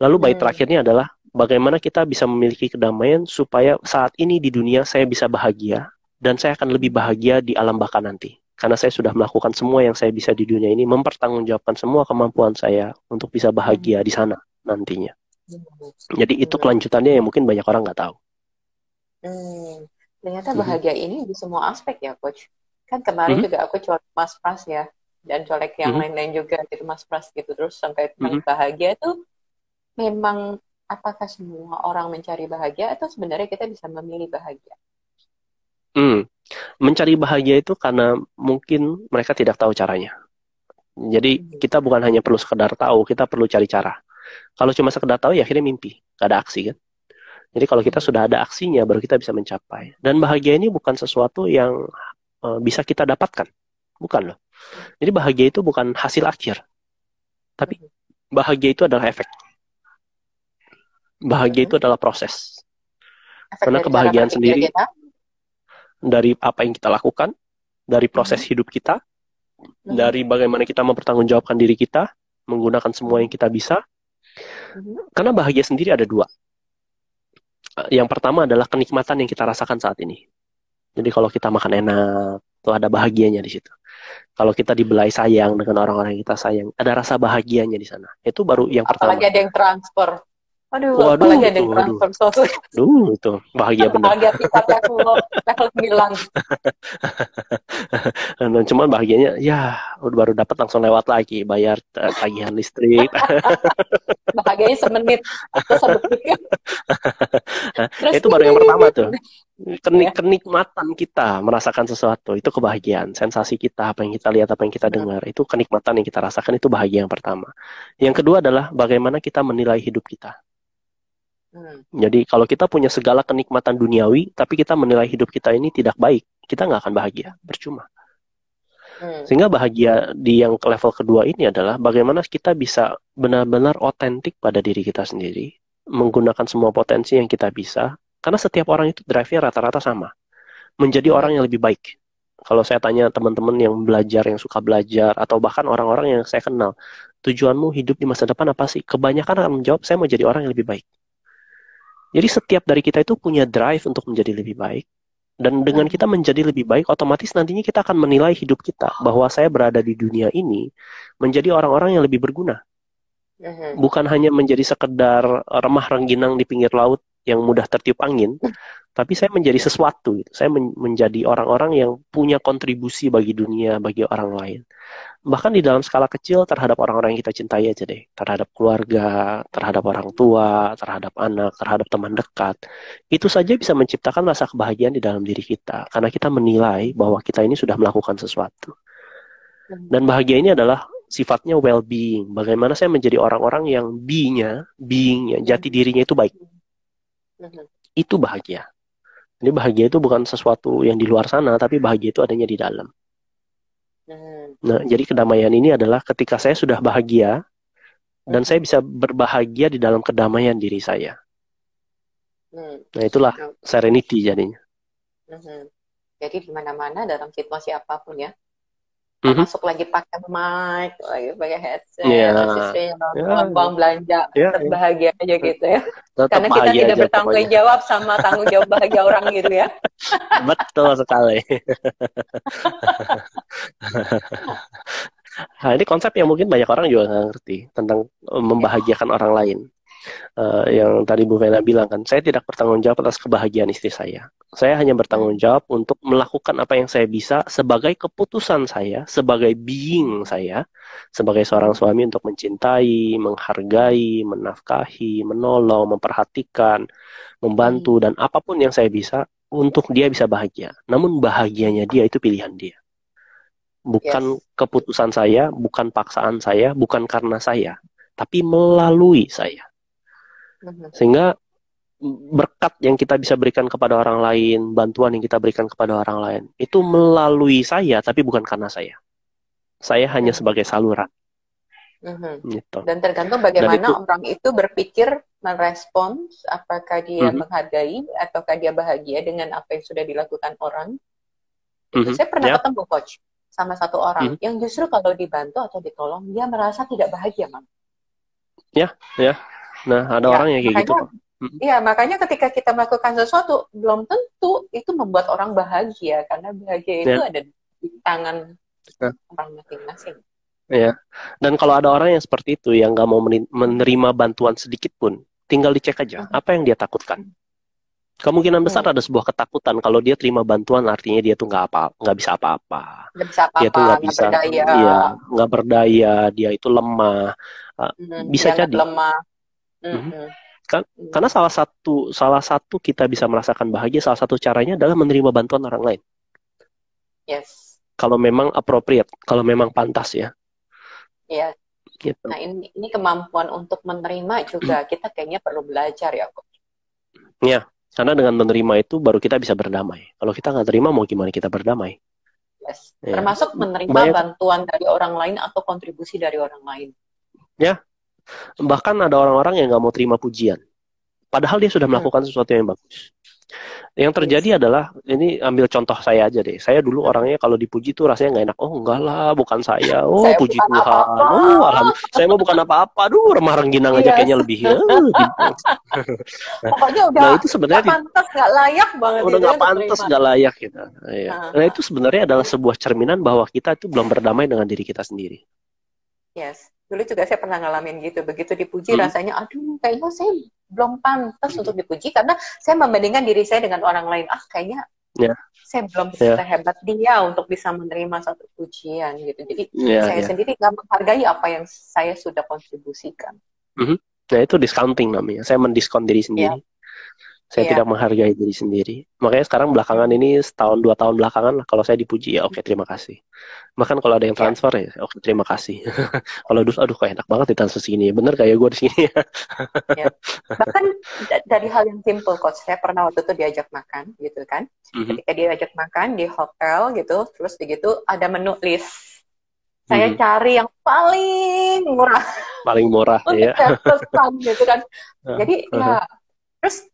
Lalu bait Mhm. terakhirnya adalah bagaimana kita bisa memiliki kedamaian supaya saat ini di dunia saya bisa bahagia dan saya akan lebih Mhm. bahagia di alam baka nanti. Karena saya sudah melakukan semua yang saya bisa di dunia ini, mempertanggungjawabkan semua kemampuan saya untuk bisa bahagia Mhm. di sana nantinya. Mhm. Jadi itu Mhm. kelanjutannya yang mungkin banyak orang nggak tahu. Hmm, ternyata Mhm. bahagia ini di semua aspek ya, Coach. Kan kemarin Mhm. juga aku colek Mas Pras ya, dan colek yang Mhm. lain-lain juga gitu, Mas Pras gitu. Terus sampai tentang Mhm. bahagia itu memang apakah semua orang mencari bahagia atau sebenarnya kita bisa memilih bahagia? Hmm. Mencari bahagia itu karena mungkin mereka tidak tahu caranya. Jadi Mhm. kita bukan hanya perlu sekedar tahu, kita perlu cari cara. Kalau cuma sekedar tahu ya akhirnya mimpi, gak ada aksi kan. Jadi kalau kita Mhm. sudah ada aksinya baru kita bisa mencapai. Dan bahagia ini bukan sesuatu yang bisa kita dapatkan, bukan loh. Jadi bahagia itu bukan hasil akhir, tapi Mhm. bahagia itu adalah efek. Bahagia Mhm. itu adalah proses. Efek Karena dari cara kebahagiaan berpikir sendiri kita. dari apa yang kita lakukan, dari proses Mhm. hidup kita, Mhm. dari bagaimana kita mempertanggungjawabkan diri kita, menggunakan semua yang Mhm. kita bisa. Mhm. Karena bahagia sendiri ada dua. Yang pertama adalah kenikmatan yang kita rasakan saat ini. Jadi kalau kita makan enak, itu ada bahagianya di situ. Kalau kita dibelai sayang dengan orang-orang yang kita sayang, ada rasa bahagianya di sana. Itu baru yang Apalagi pertama. ada yang transfer. Aduh, Waduh, apalagi ada tuh, yang waduh, transfer suatu itu bahagia bener. bahagia tingkat level 9. Dan cuman bahagianya, ya, udah baru dapat langsung lewat lagi, bayar tagihan listrik. Bahagianya semenit atau sedetik. Terus Itu ding baru yang ding ding pertama ding. tuh. Ya. Kenikmatan kita merasakan sesuatu, itu kebahagiaan. Sensasi kita, apa yang kita lihat, apa yang kita Hmm. dengar, itu kenikmatan yang kita rasakan, itu bahagia yang pertama. Yang kedua adalah bagaimana kita menilai hidup kita. Hmm. Jadi kalau kita punya segala kenikmatan duniawi, tapi kita menilai hidup kita ini tidak baik, kita nggak akan bahagia, percuma. Hmm. Sehingga bahagia di yang level kedua ini adalah bagaimana kita bisa benar-benar otentik pada diri kita sendiri, menggunakan semua potensi yang kita bisa, karena setiap orang itu drive-nya rata-rata sama, menjadi Hmm. orang yang lebih baik. Kalau saya tanya teman-teman yang belajar, yang suka belajar, atau bahkan orang-orang yang saya kenal, tujuanmu hidup di masa depan apa sih? Kebanyakan akan menjawab, saya mau jadi orang yang lebih baik. Jadi setiap dari kita itu punya drive untuk menjadi lebih baik. Dan dengan Hmm. kita menjadi lebih baik, otomatis nantinya kita akan menilai hidup kita. Bahwa saya berada di dunia ini menjadi orang-orang yang lebih berguna. Hmm. Bukan hanya menjadi sekedar remah rengginang di pinggir laut yang mudah tertiup angin, tapi saya menjadi sesuatu. Gitu. Saya menjadi orang-orang yang punya kontribusi bagi dunia, bagi orang lain. Bahkan di dalam skala kecil terhadap orang-orang yang kita cintai aja deh. Terhadap keluarga, terhadap orang tua, terhadap anak, terhadap teman dekat. Itu saja bisa menciptakan rasa kebahagiaan di dalam diri kita. Karena kita menilai bahwa kita ini sudah melakukan sesuatu. Hmm. Dan bahagia ini adalah sifatnya well-being. Bagaimana saya menjadi orang-orang yang beingnya, jati Hmm. dirinya itu baik. Hmm. Itu bahagia. Jadi bahagia itu bukan sesuatu yang di luar sana, tapi bahagia itu adanya di dalam. Hmm. Nah, jadi kedamaian ini adalah ketika saya sudah bahagia, dan saya Hmm. bisa berbahagia di dalam kedamaian diri saya. Hmm. Nah, itulah Hmm. serenity jadinya. Hmm. Jadi di mana-mana dalam situasi apapun ya, Mhm. termasuk lagi pakai mic, lagi pakai headset, terus Ya, istrinya ya, nonton, belanja, ya, tetap ya. bahagia aja gitu ya. Tetap Karena kita bahagia tidak aja bertanggung pokoknya. jawab sama tanggung jawab bahagia orang gitu ya. Betul sekali. Nah, ini konsep yang mungkin banyak orang juga nggak ngerti tentang membahagiakan orang lain. Yang tadi Bu Vena bilang kan, saya tidak bertanggung jawab atas kebahagiaan istri saya. Saya hanya bertanggung jawab untuk melakukan apa yang saya bisa sebagai keputusan saya, sebagai being saya, sebagai seorang suami untuk mencintai, menghargai, menafkahi, menolong, memperhatikan, membantu, dan apapun yang saya bisa untuk dia bisa bahagia. Namun bahagianya dia itu pilihan dia. Bukan Yes. keputusan saya, bukan paksaan saya, bukan karena saya, tapi melalui saya. Sehingga berkat yang kita bisa berikan kepada orang lain, bantuan yang kita berikan kepada orang lain, itu melalui saya, tapi bukan karena saya. Saya hanya sebagai saluran. Gitu. Dan tergantung Dan itu, bagaimana orang itu berpikir, merespons, apakah dia menghargai, ataukah dia bahagia dengan apa yang sudah dilakukan orang. Itu. Saya pernah ketemu coach sama satu orang yang justru kalau dibantu atau ditolong, dia merasa tidak bahagia, Mam. Ya. Nah, ada orang yang kayak gitu. Iya, makanya ketika kita melakukan sesuatu, belum tentu itu membuat orang bahagia, karena bahagia itu ada di tangan orang masing-masing. Ya, dan kalau ada orang yang seperti itu, yang nggak mau menerima bantuan sedikit pun, tinggal dicek aja apa yang dia takutkan. Kemungkinan besar ada sebuah ketakutan kalau dia terima bantuan, artinya dia tuh nggak bisa apa-apa. Dia tuh nggak bisa, nggak berdaya, dia itu lemah. Bisa jadi. Lemah. Karena salah satu kita bisa merasakan bahagia, salah satu caranya adalah menerima bantuan orang lain. Yes. Kalau memang appropriate, kalau memang pantas ya. Iya. Gitu. Nah ini kemampuan untuk menerima juga kita kayaknya perlu belajar ya, Coach. Ya, karena dengan menerima itu baru kita bisa berdamai. Kalau kita nggak terima, mau gimana kita berdamai? Yes. Ya. Termasuk menerima bantuan dari orang lain atau kontribusi dari orang lain. Ya, bahkan ada orang-orang yang nggak mau terima pujian. Padahal dia sudah melakukan sesuatu yang bagus. Yang terjadi adalah, ini ambil contoh saya aja deh. Saya dulu orangnya kalau dipuji tuh rasanya nggak enak. Oh enggak lah, bukan saya. Oh saya puji Tuhan. Apa-apa. Oh alhamdulillah. Saya mau bukan apa-apa. Aduh remah rengginang aja kayaknya lebih. Pokoknya udah nah, itu sebenarnya nggak pantas, nggak layak banget. Udah nggak pantas, nggak layak gitu. Nah itu sebenarnya adalah sebuah cerminan bahwa kita itu belum berdamai dengan diri kita sendiri. Yes. Dulu juga saya pernah ngalamin gitu. Begitu dipuji rasanya, aduh kayaknya saya belum pantas untuk dipuji karena saya membandingkan diri saya dengan orang lain. Kayaknya saya belum sehebat dia untuk bisa menerima satu pujian gitu. Jadi saya sendiri nggak menghargai apa yang saya sudah kontribusikan. Nah itu discounting namanya. Saya mendiskon diri sendiri. Saya tidak menghargai diri sendiri. Makanya sekarang belakangan ini, setahun 2 tahun belakangan, kalau saya dipuji, ya oke, terima kasih. Bahkan kalau ada yang transfer, ya oke, terima kasih. Kalau dulu, aduh kok enak banget ditransfer segini. Bener kayak gue di sini. Bahkan dari hal yang simple, Coach. Saya pernah waktu itu diajak makan, gitu kan. Ketika diajak makan di hotel, gitu, terus begitu ada menu list. Saya cari yang paling murah. Paling murah, ya. Pesan, gitu kan. Jadi, terus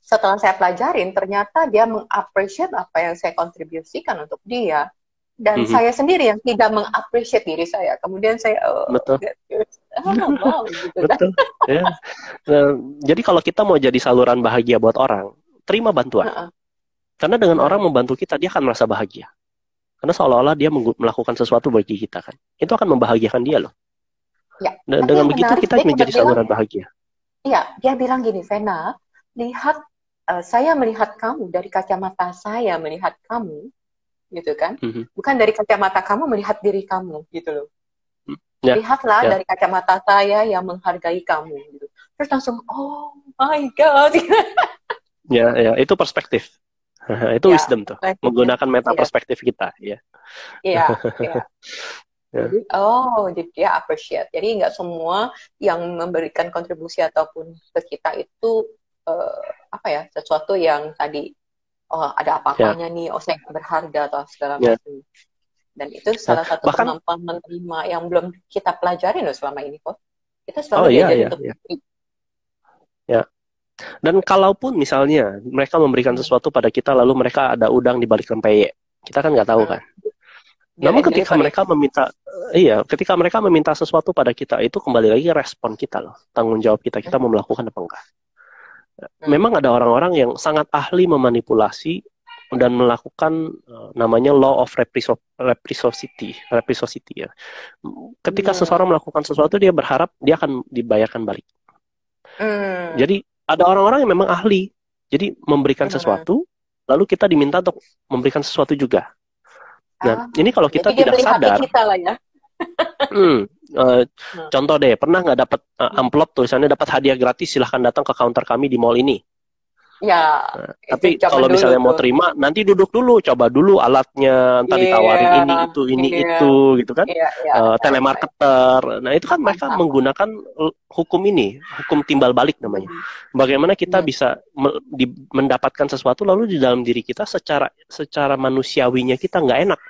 setelah saya pelajarin, ternyata dia mengapresiasi apa yang saya kontribusikan untuk dia. Dan saya sendiri yang tidak mengapresiasi diri saya. Kemudian saya, betul. Gitu, betul. Ya. Nah, jadi kalau kita mau jadi saluran bahagia buat orang, terima bantuan. Karena dengan orang membantu kita, dia akan merasa bahagia. Karena seolah-olah dia melakukan sesuatu bagi kita kan. Itu akan membahagiakan dia loh. Ya, dan dengan begitu kita menjadi saluran bahagia. Iya, dia bilang gini, Vena, lihat, saya melihat kamu dari kacamata saya melihat kamu, gitu kan? Bukan dari kacamata kamu melihat diri kamu, gitu loh. Lihatlah dari kacamata saya yang menghargai kamu, gitu. Terus langsung, oh my God. Ya, itu perspektif. Itu wisdom tuh, menggunakan meta perspektif kita, ya. Iya. Jadi, jadi dia appreciate. Jadi nggak semua yang memberikan kontribusi ataupun ke kita itu sesuatu yang tadi ada apa-apanya nih, saya berharga atau segala macam. Dan itu salah satu kemampuan menerima yang belum kita pelajari loh selama ini kok. Kita selalu diajarin untuk ya. Dan kalaupun misalnya mereka memberikan sesuatu pada kita lalu mereka ada udang di balik rempeyek, kita kan nggak tahu kan. Namun ketika mereka meminta sesuatu pada kita, itu kembali lagi respon kita loh, tanggung jawab kita mau melakukan apa enggak. Memang ada orang-orang yang sangat ahli memanipulasi dan melakukan namanya law of reciprocity ya. Ketika seseorang melakukan sesuatu, dia berharap dia akan dibayarkan balik. Hmm. Jadi ada orang-orang yang memang ahli. Jadi memberikan Hmm. sesuatu, lalu kita diminta untuk memberikan sesuatu juga. Nah, Ah, ini kalau jadi kita dia tidak beli hati sadar, kita lah ya. hmm, eh, Hmm. contoh deh, pernah nggak dapat amplop tulisannya dapat hadiah gratis, silahkan datang ke counter kami di mall ini. Ya, Nah, itu tapi zaman kalau dulu misalnya mau tuh. terima, nanti duduk dulu, coba dulu alatnya, ntar Iya, ditawarin ini iya, itu, gitu kan. iya, iya, iya. Telemarketer. Nah, itu kan Paham, mereka paham, paham. menggunakan hukum ini, hukum timbal balik namanya. Hmm. Bagaimana kita Hmm. bisa mendapatkan sesuatu lalu di dalam diri kita secara manusiawinya kita nggak enak.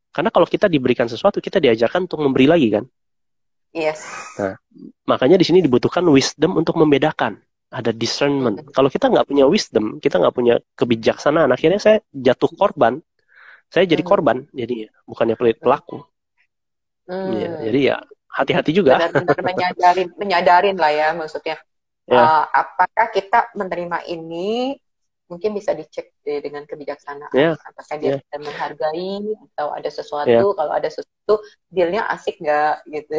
Karena kalau kita diberikan sesuatu, kita diajarkan untuk memberi lagi kan. Yes. Nah, makanya di sini dibutuhkan wisdom untuk membedakan. Ada discernment. Hmm. Kalau kita nggak punya wisdom, kita nggak punya kebijaksanaan, akhirnya saya jatuh korban. Saya jadi Hmm. korban, jadinya bukannya pelaku. Ya, Hmm. jadi ya hati-hati juga. Benar-benar menyadarin lah ya, maksudnya. Ya, Apakah kita menerima ini mungkin bisa dicek dengan kebijaksanaan. ya, Apakah dia ya, bisa menghargai atau ada ya, sesuatu, kalau ada sesuatu, dealnya asik nggak gitu.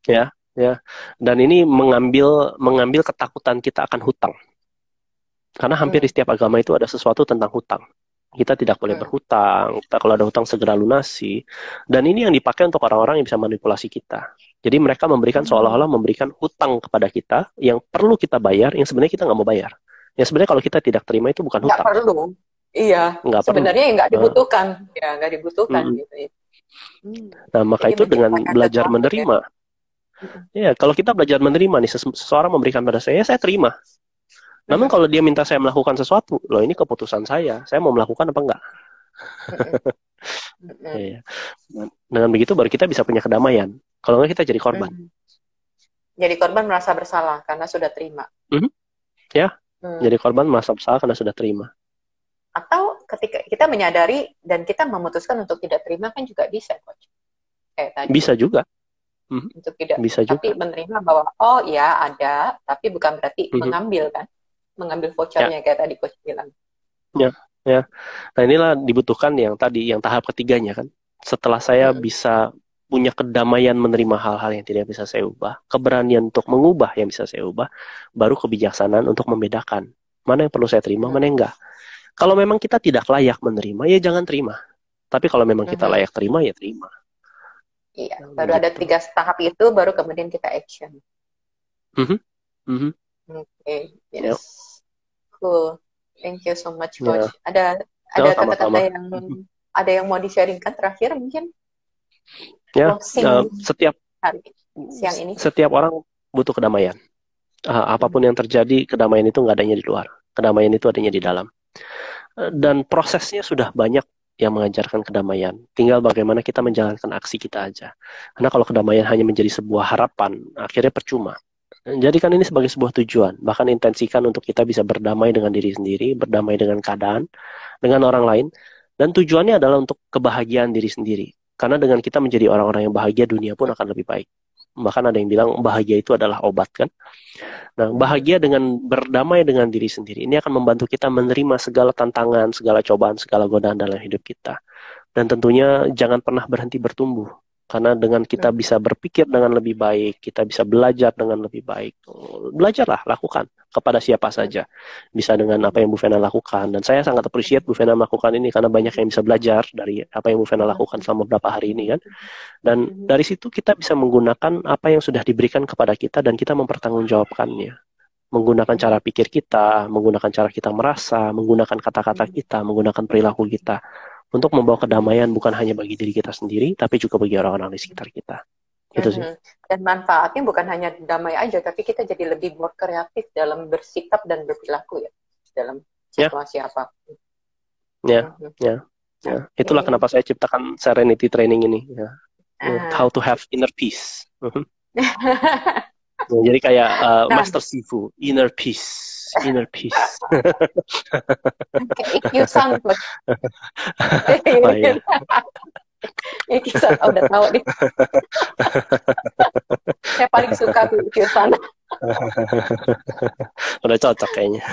ya, ya. Dan ini mengambil mengambil ketakutan kita akan hutang. Karena hampir di Hmm. setiap agama itu ada sesuatu tentang hutang. Kita tidak boleh Hmm. berhutang, kita kalau ada hutang segera lunasi. Dan ini yang dipakai untuk orang-orang yang bisa manipulasi kita. Jadi mereka memberikan Hmm. seolah-olah memberikan hutang kepada kita yang perlu kita bayar, yang sebenarnya kita nggak mau bayar. Yang sebenarnya kalau kita tidak terima itu bukan Nggak hutang, perlu. Iya, nggak perlu. sebenarnya nggak Nah, dibutuhkan. Ya, nggak dibutuhkan mm-mm. gitu ya. Hmm. Nah, maka Jadi itu dengan menciptakan belajar sesuatu ya. menerima. Hmm. Ya, kalau kita belajar menerima nih, seseorang memberikan pada saya terima. Namun Hmm. kalau dia minta saya melakukan sesuatu, loh ini keputusan saya mau melakukan apa enggak? Hmm. Hmm. Ya, dengan begitu baru kita bisa punya kedamaian. Kalau enggak kita jadi korban. Hmm. Jadi korban merasa bersalah karena sudah terima. Mhm. Ya, Hmm. jadi korban merasa bersalah karena sudah terima. Atau ketika kita menyadari dan kita memutuskan untuk tidak terima kan juga bisa, Coach. Kayak tadi. Bisa juga. Mhm. Untuk tidak, Bisa tapi juga. menerima bahwa oh ya ada, tapi bukan berarti Mhm. mengambil kan, mengambil Ya, vouchernya kayak tadi Coach bilang. ya, ya. Nah inilah dibutuhkan yang tadi, yang tahap ketiganya kan. Setelah saya Hmm. bisa punya kedamaian menerima hal-hal yang tidak bisa saya ubah, keberanian untuk mengubah yang bisa saya ubah, baru kebijaksanaan untuk membedakan mana yang perlu saya terima, Hmm. mana yang enggak. Kalau memang kita tidak layak menerima, ya jangan terima. Tapi kalau memang kita Hmm. layak terima, ya terima. Iya, Nah, baru ada begitu. 3 tahap itu, baru kemudian kita action. Mhm, mhm. Oke, Ya, yes, cool. Thank you so much, Coach. ya. Ada Ya, kata-kata sama-sama. yang ada yang mau di-sharingkan terakhir mungkin Ya, closing setiap hari siang ini. setiap orang butuh kedamaian. Apapun yang terjadi, kedamaian itu nggak adanya di luar. Kedamaian itu adanya di dalam. Dan prosesnya sudah banyak yang mengajarkan kedamaian. Tinggal bagaimana kita menjalankan aksi kita aja. Karena kalau kedamaian hanya menjadi sebuah harapan, akhirnya percuma. Jadikan ini sebagai sebuah tujuan. Bahkan intensikan untuk kita bisa berdamai dengan diri sendiri, berdamai dengan keadaan, dengan orang lain. Dan tujuannya adalah untuk kebahagiaan diri sendiri. Karena dengan kita menjadi orang-orang yang bahagia, dunia pun akan lebih baik. Bahkan ada yang bilang bahagia itu adalah obat kan. Nah, bahagia dengan berdamai dengan diri sendiri ini akan membantu kita menerima segala tantangan, segala cobaan, segala godaan dalam hidup kita. Dan tentunya jangan pernah berhenti bertumbuh. Karena dengan kita bisa berpikir dengan lebih baik, kita bisa belajar dengan lebih baik. Belajarlah, lakukan kepada siapa saja. Bisa dengan apa yang Bu Vena lakukan. Dan saya sangat appreciate Bu Vena melakukan ini karena banyak yang bisa belajar dari apa yang Bu Vena lakukan selama beberapa hari ini kan. Dan dari situ kita bisa menggunakan apa yang sudah diberikan kepada kita dan kita mempertanggungjawabkannya. Menggunakan cara pikir kita, menggunakan cara kita merasa, menggunakan kata-kata kita, menggunakan perilaku kita untuk membawa kedamaian bukan hanya bagi diri kita sendiri, tapi juga bagi orang-orang di sekitar kita. Itu sih. Dan manfaatnya bukan hanya damai aja, tapi kita jadi lebih more kreatif dalam bersikap dan berperilaku ya, dalam Ya, situasi apapun. ya, ya, ya. Itulah kenapa saya ciptakan Serenity Training ini. Ya. How to have inner peace. Ya, jadi kayak Master Sifu, inner peace. Inner peace. Kayak Ikkyusan. Oh, iya. Ikkyusan, udah tahu nih. Saya paling suka tuh Ikkyusan. Udah cocok kayaknya.